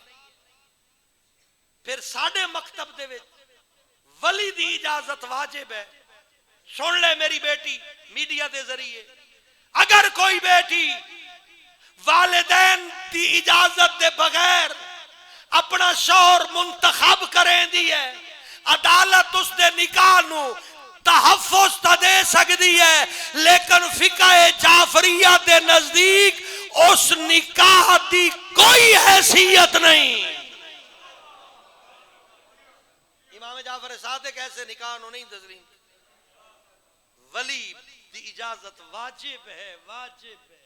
پھر ساڈے مکتب دے وچ ولی دی اجازت واجب ہے. سن لے میری بیٹی میڈیا دے ذریعے, اگر کوئی بیٹی والدین دی اجازت دے بغیر اپنا شوہر منتخب کریں دی ہے, عدالت اس دے نکاح نو تحفظ تا دے سکتی ہے, لیکن فقہ جعفریہ دے نزدیک اس نکاح دی کوئی حیثیت نہیں. امام جعفر صادق ایسے نکاح نو نہیں تسلیم. ولی دی اجازت واجب ہے, واجب ہے.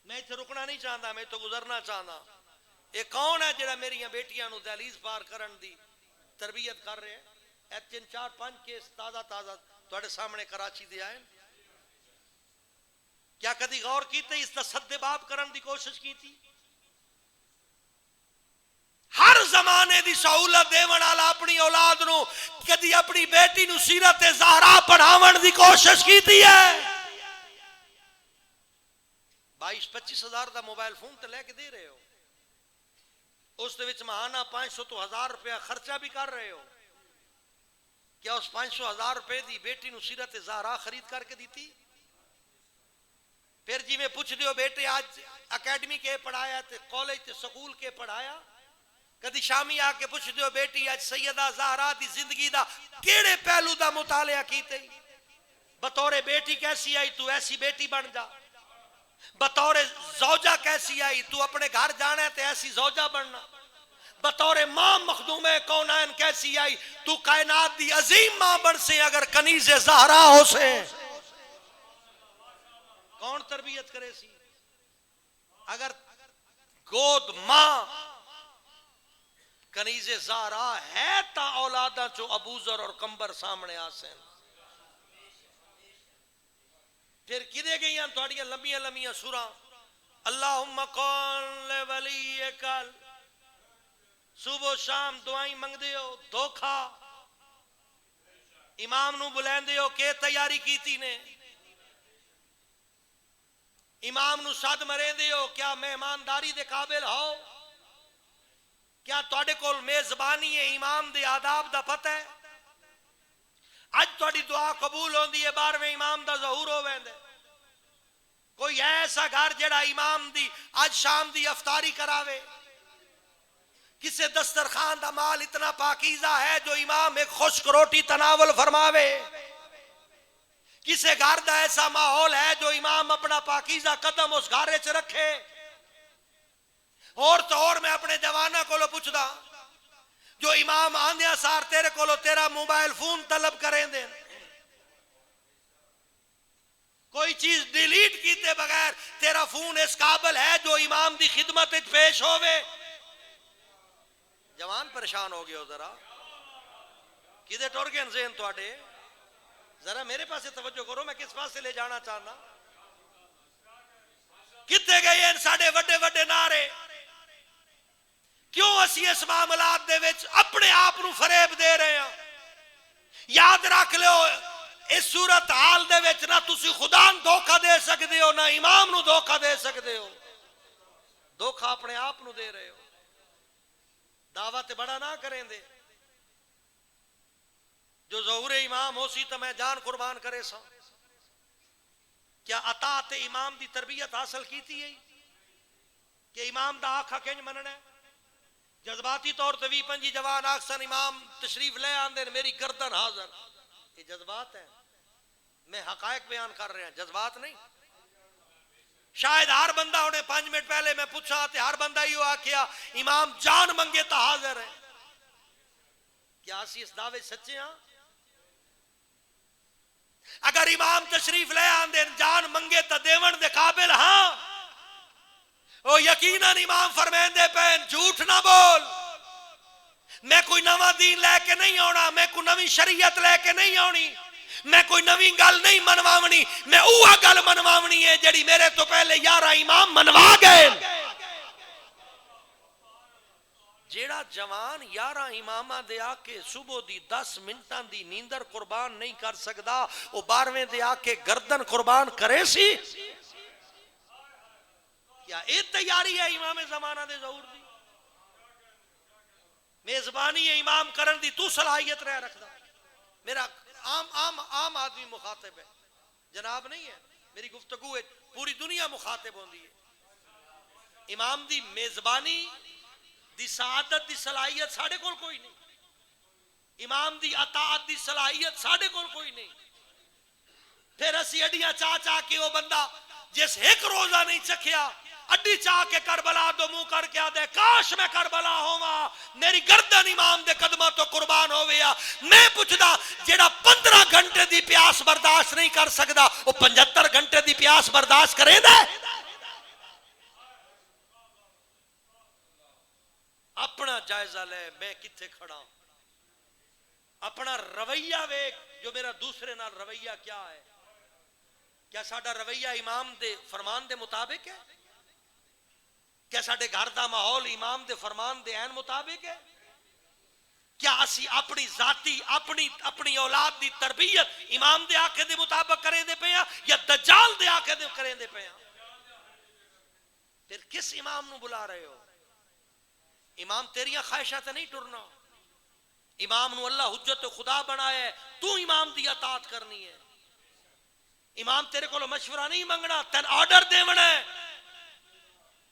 میں اتنے رکنا نہیں چاہتا, میں تو گزرنا چاہتا. یہ کون ہے جڑا میری بیٹیاں نو دہلیز پار کرن دی تربیت کر رہے ہیں؟ 3-4-5 کیس تازہ تواڈے سامنے کراچی دے آئے. کیا کدی غور کیتے اس دا سد باب کرن دی کوشش کی تھی؟ ہر زمانے دی سہولت دیون والا اپنی اولاد نو کدی اپنی بیٹی نو سیرت زہرا پڑھاون دی کوشش کیتی ہے؟ 22-25 ہزار دا موبائل فون تے لے کے دے رہے ہو, اس دے وچ ماہانہ 500 تو 1000 روپیہ خرچہ بھی کر رہے ہو. کیا اس 500,000 روپے دی بیٹی نو سیرت زہرا خرید کر کے دیتی؟ پھر جی میں پوچھ دیو بیٹے آج اکیڈمی کے پڑھایا تے کالج تے سکول کے پڑھایا, کدی شامی آ کے پوچھ دیو بیٹی آج سیدہ زہرا دی زندگی دا کیڑے پہلو دا مطالعہ کیتے؟ بطور بیٹی کیسی آئی تو ایسی بیٹی بن جا, بطور زوجہ کیسی آئی تو اپنے گھر جانا ہے تو ایسی زوجہ بننا, بطور ماں مخدوم کونین کیسی آئی تو کائنات دی عظیم ماں بن سے اگر کنیز زہرا ہو سے. کون تربیت کرے سی؟ اگر گود ماں کنیز زہرا ہے تا اولاداں چو ابوذر اور کمبر سامنے آسیں. پھر کدے گئی ہیں تھوڑیاں لمبیاں سورہ اللہم قول ولیک, صبح و شام دعائیں منگ دیو, دھوکھا امام نو بلین دیو کہ تیاری کیتی نے, امام نو صد مرے دیو کیا مہمانداری دے قابل ہو؟ کیا تواڈے کول میزبانی ہے امام دے آداب دا پتہ ہے؟ اج تواڈی دعا قبول ہوندی ہے 12ویں امام دا ظہور ہو ویندا. کوئی ایسا گھر جڑا امام دی اج شام دی افطاری کراوے؟ کسے دسترخوان دا مال اتنا پاکیزہ ہے جو امام ایک خشک روٹی تناول فرماوے؟ کسے گھر دا ایسا ماحول ہے جو امام اپنا پاکیزہ قدم اس گھر وچ رکھے؟ اور تو اور میں اپنے جوانہ کولو پوچھدا جو امام آندیا سار تیرے کولو تیرا موبائل فون طلب کریں دیں, کوئی چیز ڈیلیٹ کیتے بغیر تیرا فون اس قابل ہے جو امام دی خدمت پیش ہوئے؟ جوان پریشان ہو گئے ہو, ذرا کدے ٹور گئے ذہن تواڈے؟ ذرا میرے پاس توجہ کرو, میں کس پاس سے لے جانا چاہنا. کتے گئے ہیں ساڑے وڈے وڈے نعرے؟ کیوں اسی اس معاملات دے وچ اپنے آپ نو فریب دے رہے ہیں؟ یاد رکھ لو اس صورت حال دے وچ نہ تسی خدا نو دھوکا دے سکتے ہو نہ امام نو دھوکا دے سکتے ہو, دھوکا اپنے آپ نو دے رہے ہو. دعوت بڑا نہ کریں دے, جو ظہور امام ہو سی تو میں جان قربان کرے سا. کیا اطاعت امام دی تربیت حاصل کیتی ہے کہ امام دا آکھا کنج مننا ہے؟ جذباتی طور تے 20-25 جوان آکسن امام تشریف لے آندے میری گردن حاضر، یہ جذبات ہیں؟ میں حقائق بیان کر رہے ہیں، جذبات نہیں۔ شاید ہر بندہ انہیں 5 منٹ پہلے میں پوچھا تے ہر بندہ ہی آکھیا امام جان منگے تا حاضر ہے۔ کیا اسی اس دعوے سچے ہاں؟ اگر امام تشریف لے آندے جان منگے تا دیون دے قابل ہاں، او یقیناً امام فرمیندے پہن جھوٹ نہ بول، میں کوئی نواں دین لے کے نہیں آنا، میں کوئی نوی شریعت لے کے نہیں آنی، میں کوئی نوی گل نہیں منواونی، میں اوہ گل منواونی ہے جڑی میرے تو پہلے 11 امام منوا گئے۔ جیڑا جوان 11 امامہ دے آکے صبح دی 10 منٹاں دی نیندر قربان نہیں کر سکدا، وہ 12ویں دے آکے گردن قربان کرے سی؟ کیا اے تیاری ہے امام زمانہ دے ظہور دی؟ میزبانی ہے امام کرن دی تو صلاحیت رہ رکھدا؟ میرا عام آدمی مخاطب ہے، جناب نہیں ہے، میری گفتگو ہے پوری دنیا مخاطب ہوندی ہے۔ امام دی میزبانی دی سعادت دی صلاحیت ساڑھے کول کوئی نہیں، امام دی اطاعت دی صلاحیت ساڑھے کول کوئی نہیں۔ پھر اسی اڈیاں چاہ کے وہ بندہ جس ایک روزہ نہیں چکھیا اڈی چاہ کے کربلا دو منہ کر کے آدھے کاش میں کربلا ہوا، میری گردن امام دے قدمہ تو قربان ہو گیا۔ میں پوچھدا جیڑا 15 گھنٹے دی پیاس برداشت نہیں کر سکدا وہ 75 گھنٹے دی پیاس برداشت کرے دے؟ اپنا جائزہ لے میں کتھے کھڑا ہوں، اپنا رویہ ویک، جو میرا دوسرے نال رویہ کیا ہے، کیا ساڈا رویہ امام دے فرمان دے مطابق ہے؟ کیا ساڈے گھر دا ماحول امام دے فرمان دے عین مطابق ہے؟ کیا اسی اپنی ذاتی اپنی اولاد دی تربیت امام دے آکھے دے مطابق کریں دے پیا یا دجال دے آکھے دے کریں دے پیا؟ پھر کس امام نو بلا رہے ہو؟ امام تیریاں خواہشات نہیں ٹرنا، امام نو اللہ حجت خدا بنایا ہے، تو امام دی اطاعت کرنی ہے۔ امام تیرے کو مشورہ نہیں منگنا، تین آرڈر دیونا ہے۔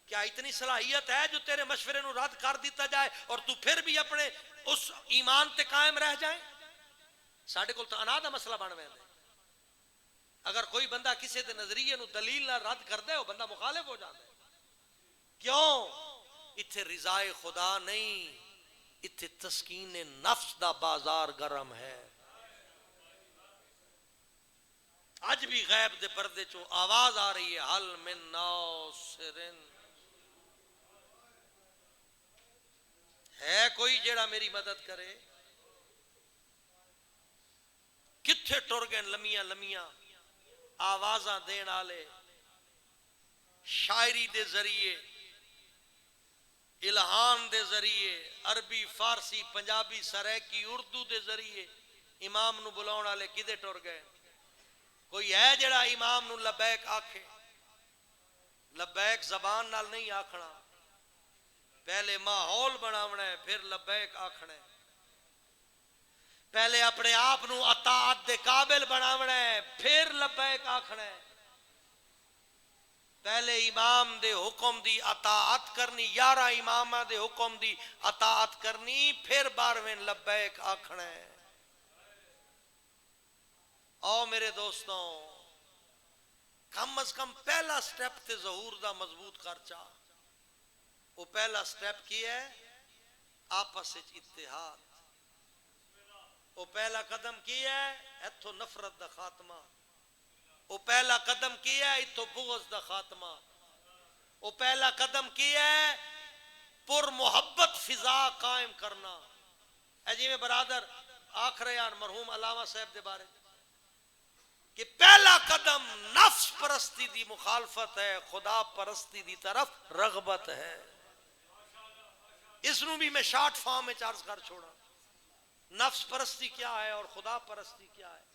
کیا اتنی صلاحیت ہے جو تیرے مشورے نو رد کر دیتا جائے اور تو پھر بھی اپنے اس ایمان تے قائم رہ جائے؟ ساڑھے کو تو انا دا مسئلہ بن ویندے، اگر کوئی بندہ کسی دے نظریے نو دلیل نہ رد کر دے وہ بندہ مخالف ہو جاتا ہے۔ کیوں؟ اتھے رضائے خدا نہیں، اتھے تسکین نفس دا بازار گرم ہے۔ آج بھی غیب دے پردے چو آواز آ رہی ہے، حل من ناصرن، ہے کوئی جیڑا میری مدد کرے؟ کتھے ٹر گئے لمیاں لمیاں آوازاں دین آلے، شاعری دے ذریعے، الہام دے ذریعے، عربی فارسی پنجابی سریکی اردو دے ذریعے امام نو بلاؤن آلے کدے ٹر گئے؟ کوئی ہے جڑا امام نو لبیک آکھے؟ لبیک زبان نال نہیں آکھنا، پہلے ماحول بناونا ہے پھر لبیک آکھنا ہے، پہلے اپنے آپ نو اطاعت دے قابل بناونا ہے پھر لبیک آکھنا ہے، پہلے امام دے حکم دی اطاعت کرنی، 11 امامہ دے حکم دی اطاعت کرنی، پھر 12ویں لبیک آکھنا ہے۔ او میرے دوستوں، کم از کم پہلا سٹیپ تے ظہور دا مضبوط خرچہ، وہ پہلا سٹیپ کی ہے؟ آپس اتحاد۔ وہ پہلا قدم کی ہے؟ ایتھو نفرت دا خاتمہ۔ وہ پہلا قدم کی ہے؟ ایتھو بغض دا خاتمہ۔ وہ پہلا قدم کی ہے؟ پر محبت فضا قائم کرنا۔ اے جی میں برادر آکھ رہے ہیں مرحوم علامہ صاحب دے بارے کہ پہلا قدم نفس پرستی دی مخالفت ہے، خدا پرستی دی طرف رغبت ہے۔ اس نو بھی میں شارٹ فارم میں عرض کر چھوڑا، نفس پرستی کیا ہے اور خدا پرستی کیا ہے؟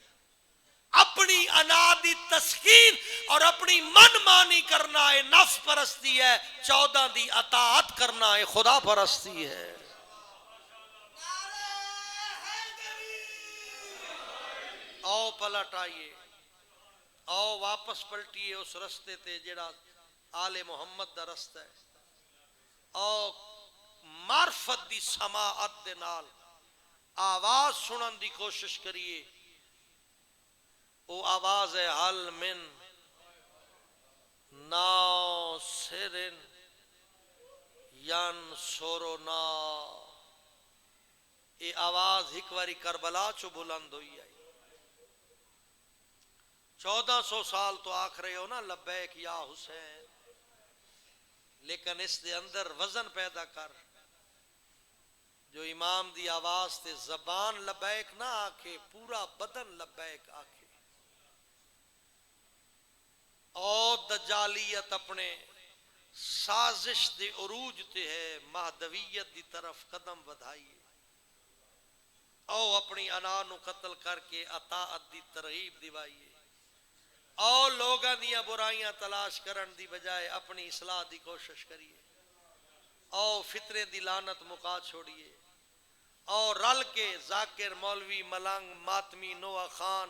اپنی انا دی تسکین اور اپنی من مانی کرنا ہے نفس پرستی ہے، 14 دی اطاعت کرنا ہے خدا پرستی ہے۔ آؤ پلٹ آئیے، آؤ واپس پلٹیے اس رستے تے جڑا آل محمد دا رستہ ہے. آؤ معرفت دی سماعت دے نال آواز سنن دی کوشش کریے. وہ آواز ہے حل من ناصر ینصرنا. یہ آواز ایک واری کربلا چو بلند ہوئی آئی. 1400 سال تو آکھ رہے ہو نا لبیک یا حسین، لیکن اس دے اندر وزن پیدا کر. جو امام دی آواز تے زبان لبیک نہ آکھے، پورا بدن لبیک آکھے. اور دجالیت اپنے سازش دے عروج تے ہے، مہدویت دی طرف قدم بدھائیے. او اپنی انا نو قتل کر کے اطاعت دی ترغیب دیوائیے. او لوگاں دیاں برائیاں تلاش کرن دی بجائے اپنی اصلاح دی کوشش کریے. او فطرے دی لعنت مکا چھوڑیے. او رل کے ذاکر، مولوی، ملنگ، ماتمی، نوح خان،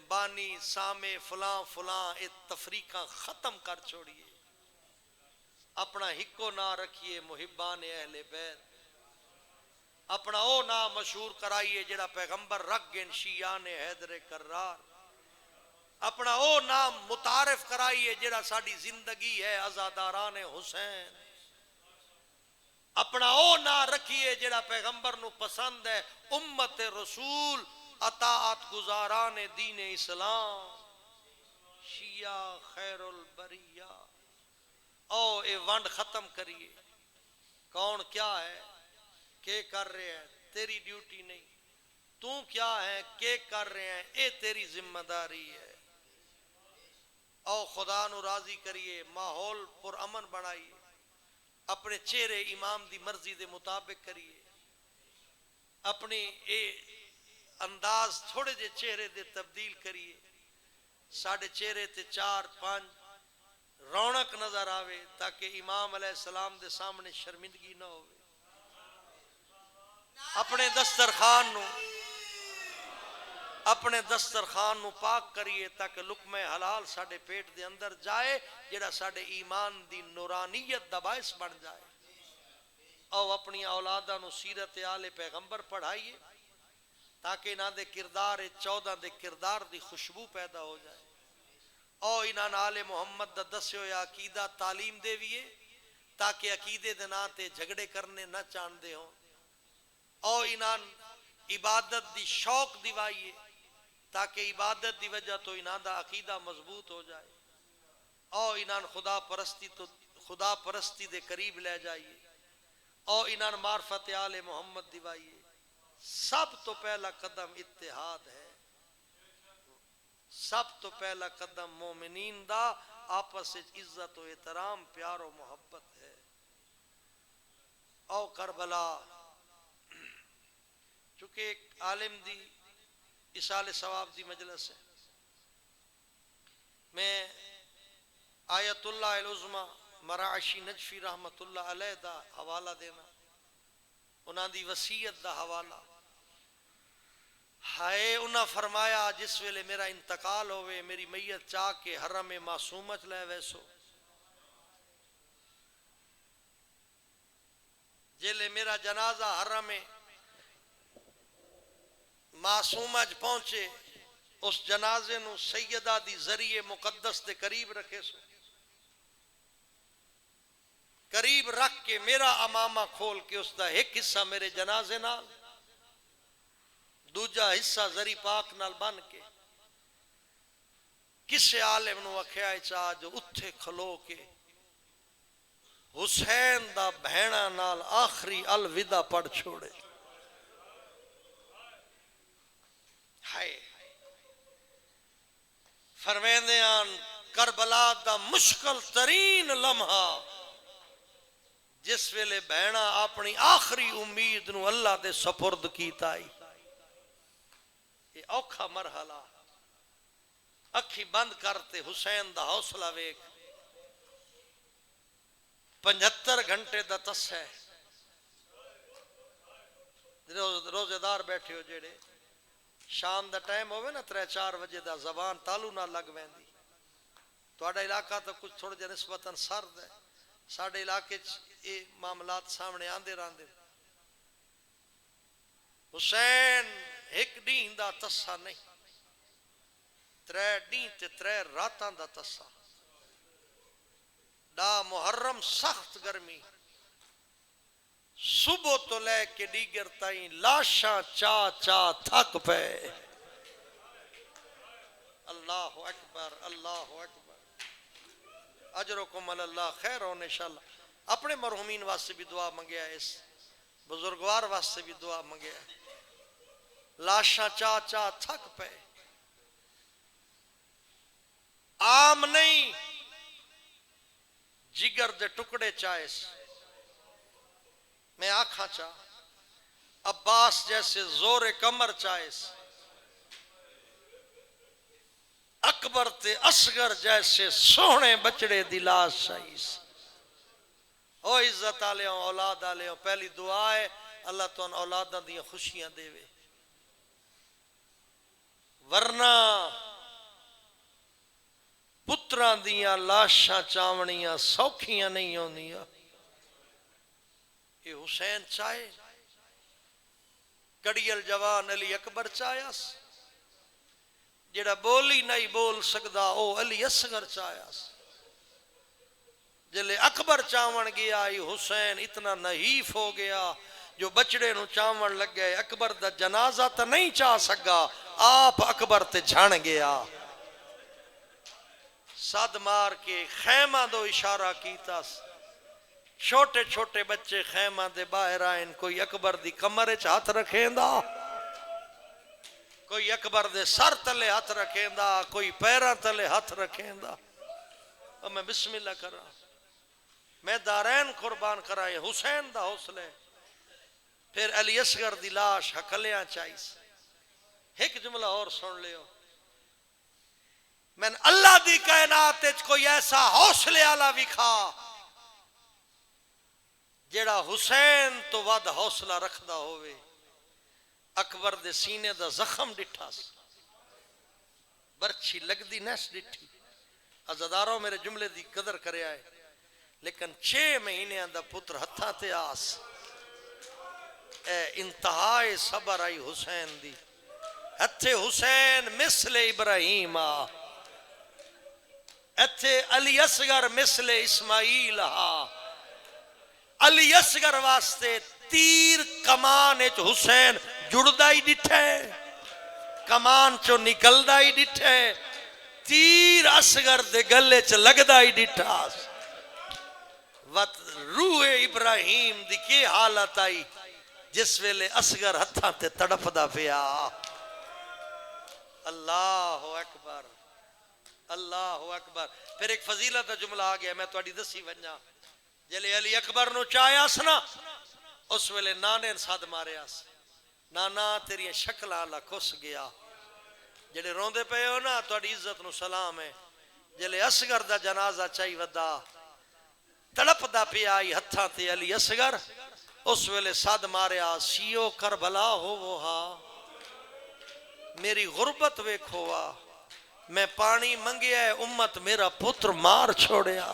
بانی، سامے، فلاں فلاں تفریقہ ختم کر چھوڑیے. اپنا ہکو نہ رکھیے محبان اہل بیت. اپنا او نام مشہور کرائیے جڑا پیغمبر رکھ گن شیعان حیدر کرار. اپنا او نام متعارف کرائیے جڑا ساڈی زندگی ہے عزاداران حسین. اپنا او نام رکھیے جڑا پیغمبر نو پسند ہے امت رسول اطاعت گزاران دین اسلام شیعہ خیر البریہ. او اے ونڈ ختم کریے. کون کیا ہے کہ کر رہے ہیں تیری ڈیوٹی نہیں. تو کیا ہے کہ کر رہے ہیں اے تیری ذمہ داری ہے. او خدا نو راضی کریے، ماحول پر امن بنائیے. اپنے چہرے امام دی مرضی دے مطابق کریے. اپنی اے انداز تھوڑے جے چہرے دے تبدیل کریے. ساڑھے چہرے تے 4-5 رونق نظر آوے تاکہ امام علیہ السلام دے سامنے شرمندگی نہ ہوئے. اپنے دسترخوان نو پاک کریے تاکہ لقمہ حلال ساڑھے پیٹ دے اندر جائے جڑا ساڑھے ایمان دی نورانیت دا باعث بن جائے. او اپنی اولادہ نو سیرت آل پیغمبر پڑھائیے تاکہ انہاں دے کردار 14 دے کردار دی خوشبو پیدا ہو جائے. او انہاں آل محمد دا دسے ہوئے عقیدہ تعلیم دیویے تاکہ عقیدے دے نا تے جھگڑے کرنے نہ چاندے ہوں. او انہاں عبادت دی شوق دیوائیے تاکہ عبادت دی وجہ تو انہاں دا عقیدہ مضبوط ہو جائے. او انہاں خدا پرستی دے قریب لے جائیے. او انہاں معرفت آل محمد دیوائیے. سب تو پہلا قدم اتحاد ہے. سب تو پہلا قدم مومنین دا آپس عزت و احترام پیار و محبت ہے. او کربلا چونکہ ایک عالم دی اصال ثواب دی مجلس ہے، میں آیت اللہ العظمی مراعشی نجفی رحمت اللہ علیہ دا حوالہ دینا، انہاں دی وصیت دا حوالہ. ہائے انہاں فرمایا جس ویلے میرا انتقال ہوئے میری میت چاہ کے حرم معصومت لے ویسو. جیلے میرا جنازہ حرم معصومت پہنچے اس جنازے نو سیدہ دی ذریعے مقدس دے قریب رکھے سو. قریب رکھ کے میرا امامہ کھول کے اس دا ایک حصہ میرے جنازے نال دوجا حصہ زری پاک نال بن کے کسے عالم نو اکھیا چاہ جو اتھے کھلو کے حسین دا بہنا نال آخری الوداع پڑھ چھوڑے. ہائے فرمیندیاں کربلا دا مشکل ترین لمحہ جس ویلے بہنا اپنی آخری امید نو اللہ دے سپرد کیتا ہی. یہ اوکھا مرحلہ. اکھی بند کرتے حسین دا حوصلہ ویک 75 گھنٹے دا تس ہے. روزے دار بیٹھے ہو جڑے شام دا ٹائم ہوئے نا 3-4 بجے دا زبان تالو نہ لگ ویندی تہاڈا علاقہ تو کچھ تھوڑا جہا نسبتاً سرد ہے ساڈے علاقے یہ معاملات سامنے آندے راندے حسین ایک دین دا تسا نہیں 3 دین تے 3 راتاں دا تسا دا محرم سخت گرمی صبح تو لے کے دیگر تائیں لاشاں چا چا تھک پے اللہ اکبر اللہ اکبر اجرکم اللہ خیر ہونے انشاءاللہ اپنے مرحومین واسطے بھی دعا منگیا ہے اس بزرگوار واسطے بھی دعا منگیا ہے لاشاں چا چا تھک پے عام نہیں جگر دے ٹکڑے چاہیس میں آنکھاں چاہ عباس جیسے زور کمر چاہیس اکبر تے اصغر جیسے سونے بچڑے دلاس چاہیس او عزت آلیوں اولاد آلیوں پہلی دعا ہے اللہ تو ان اولاداں دیاں خوشیاں دے وے ورنہ پتران دیاں لاشاں چاونیاں سوکھیاں نہیں ہوندیاں یہ حسین چاہے کڑیل جوان علی اکبر چاہیاس جڑا بولی نہیں بول سکدا او علی اصغر چاہیاس جلے اکبر چاون گیا یہ حسین اتنا نحیف ہو گیا جو بچڑے نو چاون لگ گئے اکبر دا جنازہ تا نہیں چاہ سکا آپ اکبر تے جھان گیا صد مار کے خیمہ دو اشارہ کیتا چھوٹے چھوٹے بچے خیمہ دے باہر آئیں کوئی اکبر دی کمرے چ ہاتھ رکھیں دا کوئی اکبر دے سر تلے ہاتھ رکھیں دا کوئی پیرہ تلے ہاتھ رکھیں دا اور میں بسم اللہ کر رہا میں دارین قربان کرائے حسین دا حوصلے پھر علی اصغر دی لاش حکلیاں چاہیس ایک جملہ اور سن لیو میں اللہ دی کائنات کوئی ایسا حوصلے آلا وکھا جیڑا حسین تو ود حوصلہ رکھدا ہوئے اکبر دے سینے دا زخم ڈٹھا برچھی لگ دی نیس ڈٹھی عزداروں میرے جملے دی قدر کرے آئے لیکن 6 مہینے دا پتر ہتھا تے آس اے انتہائی صبر آئی حسین دی ہتھے حسین مثل ابراہیم ہتھے علی اصغر مثل اسماعیل علی اصغر واسطے تیر کمان اچ حسین جڑدا ہی ڈٹھے کمان چو نکلدا ہی ڈٹھے تیر اصغر دے گلے چ لگدا ہی ڈٹھا وقت روح ابراہیم دی کی حالت آئی جس ویلے اصغر ہتھاں تے تڑپدا پیا اللہ اکبر اللہ اکبر پھر ایک فضیلت کا جملہ آ گیا میں تواڈی دسی ونجا جلے علی اکبر نو چاہیا سنا اس ویلے نانے ساتھ ماریا نانا تیری شکلاں لا کس گیا جڑے روندے پے ہو نا تواڈی عزت نو سلام ہے جلے اصغر دا جنازہ چاہی ودا تڑپدا پیا آئی ہتھاں تے علی اصغر اس ویلے صد ماریا سیو کربلا ہو وہ میری غربت ویکھوا میں پانی منگیا ہے امت میرا پتر مار چھوڑیا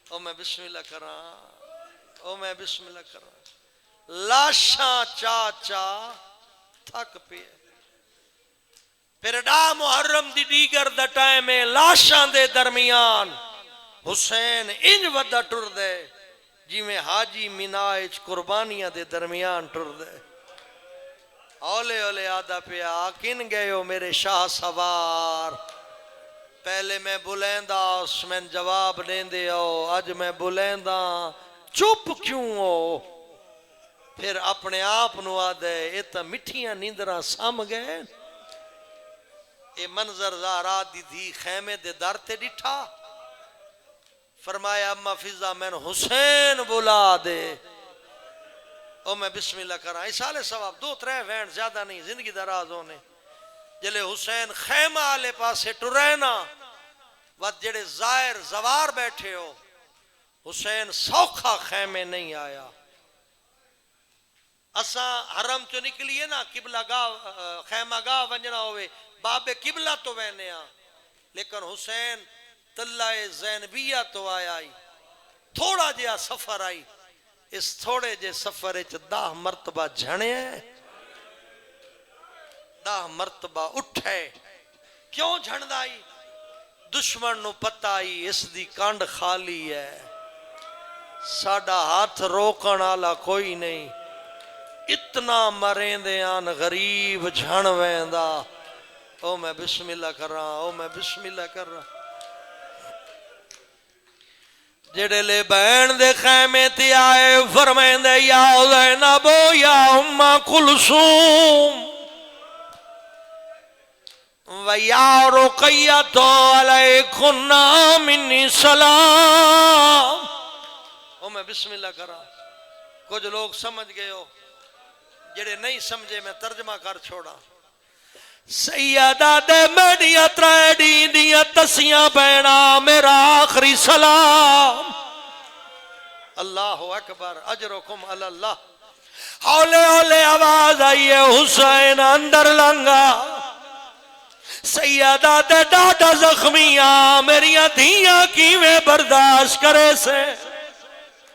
او میں بسم اللہ کراں او میں بسم اللہ کراں لاشاں چا چا تھک پے پھر ڈا محرم دی دیگر دا ٹائم ہے لاشاں دے درمیان حسین انج ودا ٹر دے جی میں حاجی مناج قربانیاں دے درمیان ٹر دے اولے اولے آدھا پیا کن گئے ہو میرے شاہ سوار پہلے میں بلیندہ اس میں جواب دیں دے ہو آج میں بلیندہ چپ کیوں ہو پھر اپنے آپ نو آدھے ایتا مٹھیاں نیندرہ سام گئے اے منظر زارا دی دی خیمے دے در تے ڈٹھا فرمایا اما فضا میں حسین بلا دے او میں بسم اللہ کراں اسالے ثواب 2-3 وین زیادہ نہیں زندگی دراز ہونے جلے حسین خیمہ آلے پاسے ٹرینا وقت جڑے زائر زوار بیٹھے ہو حسین سوکھا خیمے نہیں آیا اساں حرم چو نکلیے نا قبلہ گاہ خیمہ گاہ ونجنا ہوئے باب قبلہ تو وینے آ لیکن حسین تلہ زینبیہ تو آئی تھوڑا جیا سفر آئی اس تھوڑے جے سفر 10 مرتبہ جھنے 10 مرتبہ اٹھے کیوں جھڑ آئی دشمن نو پتہ آئی اس دی کانڈ خالی ہے ساڈا ہاتھ روکن والا کوئی نہیں اتنا مرین دے آن غریب جھن ویندا او میں بسم اللہ کر رہا او میں بسم اللہ کر رہا جڑے لے بہن دے خیمے تے آئے فرمائیں دے یا زینب یا ام کلثوم وَيَا رُقَيَّةُ عَلَيْكُنَّا مِنِّي سَلَامٌ او میں بسم اللہ کر رہا کچھ لوگ سمجھ گئے ہو جڑے نہیں سمجھے میں ترجمہ کر چھوڑا سیدہ دے میڈیا تریڈی دیا تسیاں بینا میرا آخری سلام اللہ اکبر اجرکم اللہ ہولے ہولے آواز آئیے حسین اندر لنگا سیدہ دے ڈاڈا زخمیاں میریاں دھیاں کیویں برداشت کرے سے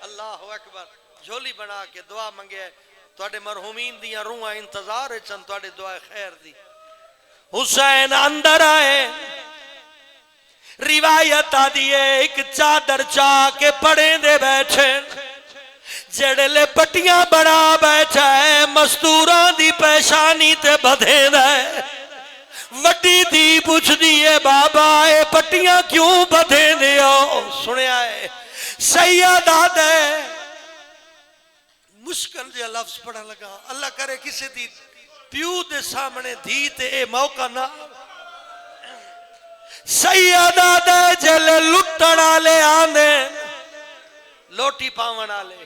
اللہ اکبر جھولی بنا کے دعا منگے توڑے مرحومین دیاں روحاں انتظار چند توڑے دعا خیر دی حسین اندر آئے روایت آدیے ایک چادر چاہ کے پڑے دے بیٹھے جڑے لے پٹیاں بڑا بیٹھا ہے مستوراں دی پیشانی تے بدھے دے وڈی دی پوچھ دیئے بابا اے پٹیاں کیوں بدھے دے ہو سنے آئے سیدہ دے مشکل جے لفظ پڑھا لگا اللہ کرے کسی دی پیو دے سامنے دھی تے اے موقع نہ سیدہ دے جلے لٹڑا لے آنے لوٹی پاونا لے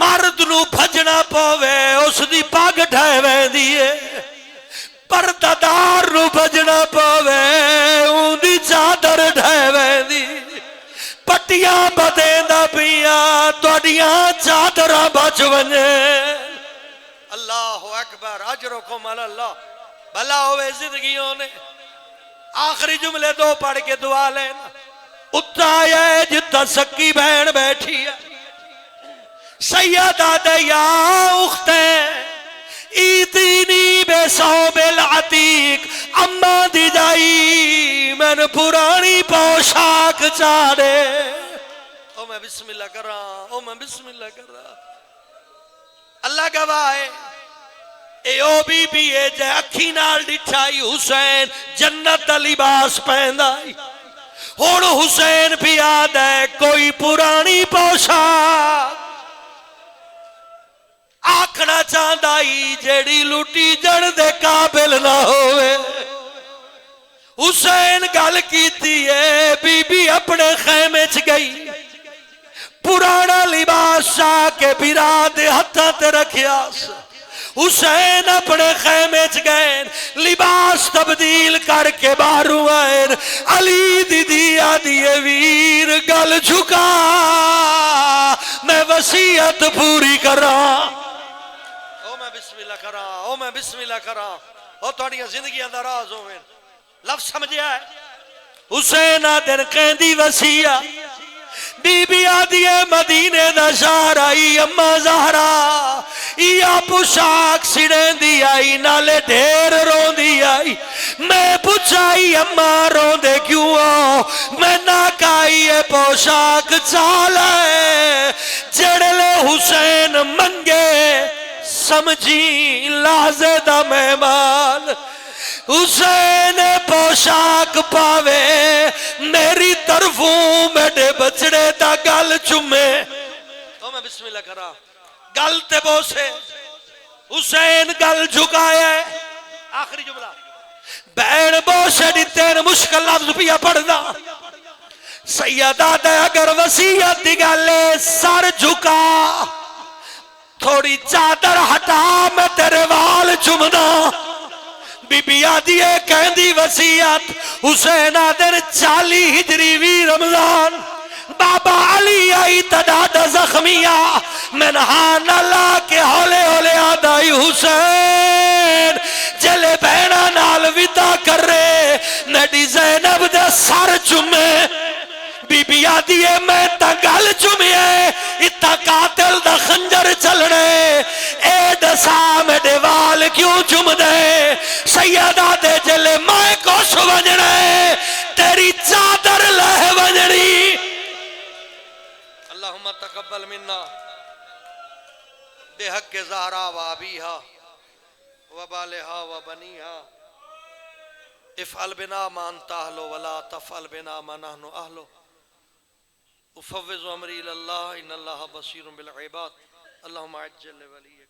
مرد نو بھجنا پوے اس دی پاگ ڈھائے وے دیئے پردادار نو بھجنا پوے ان دی چادر ڈھائے وے دی پٹیاں بدیں دا پیاں توڑیاں چادرہ بچ ونجے اللہ اکبر اجرکم اللہ بھلا ہوئے زندگیوں نے آخری جملے دو پڑھ کے دعا لینا اتایا جتا سکی بہن بیٹھی ہے سیدہ دیا اختیں ایتینی بے صوب العتیق اما دی جائی میں پرانی پوشاک چاڑے او میں بسم اللہ کر رہا او میں بسم اللہ کر رہا اللہ گواہ ہے اے او بی بی اے جے اکھی نال ڈٹھائی حسین جنت لباس پہندائی ہون حسین بھی آدھے کوئی پرانی پوشاک آکھنا چاندائی جیڑی لوٹی جڑ دے قابل نہ ہوئے حسین گل کیتی ہے بی بی اپنے خیمے چ گئی پرانا لباس شاہ کے بیراد ہتھا تے رکھیا حسین اپنے خیمے چ گئے لباس تبدیل کر کے باہروں آئے علی دی آدیے ویر گل جھکا میں وصیت پوری کر رہا او میں بسم اللہ کر رہا او میں بسم اللہ کر رہا او توڑیاں زندگی اندر راز ہوئے لفظ سمجھیا ہے حسین آدن قیدی وصیت بی بی آدیے مدینے دا شہر آئی اما زہرا یا پوشاک سڑیں دی آئی نالے ڈھیر رون دی آئی میں پوچھائی اما رون دے کیوں آؤ میں ناکائی پوشاک چالے جڑلے حسین منگے سمجھی لازے دا مہمان حسین پوشاک پاوے میری طرفوں میڈے بچڑے دا گل چمے او میں بسم اللہ کرا گل تے بوسے حسین گل جھکایا آخری جملہ بین بوسے دیتین مشکل لفظ پیا پڑھنا سیدہ دے اگر وصیت دی گلے سر جھکا تھوڑی چادر ہٹا میں تیرے وال چمنا بی بی آدیے کہندی وصیت حسین آدر 40 ہجری وی رمضان بابا علی آئی تداد زخمیہ منہان اللہ کے ہولے ہولے آدائی حسین جلے بہنا نال ودا کر رہے نڈی زینب دے سر چمے بی بی آدھیے میں تا گل چمیے اتا قاتل دا خنجر چلنے اے دسا میں دیوال کیوں چم دے سیدہ دے جلے میں کوش ونجنے تیری چادر لہ ونجنی اللہم تقبل منا بے حق زہرا و ابیہا و بالہا و بنیہا افعل بنا ما انت اہلو ولا تفعل بنا ما نحن اہلو افوض امری الاللہ ان اللہ بصیر بالعباد اللہم عجل ولی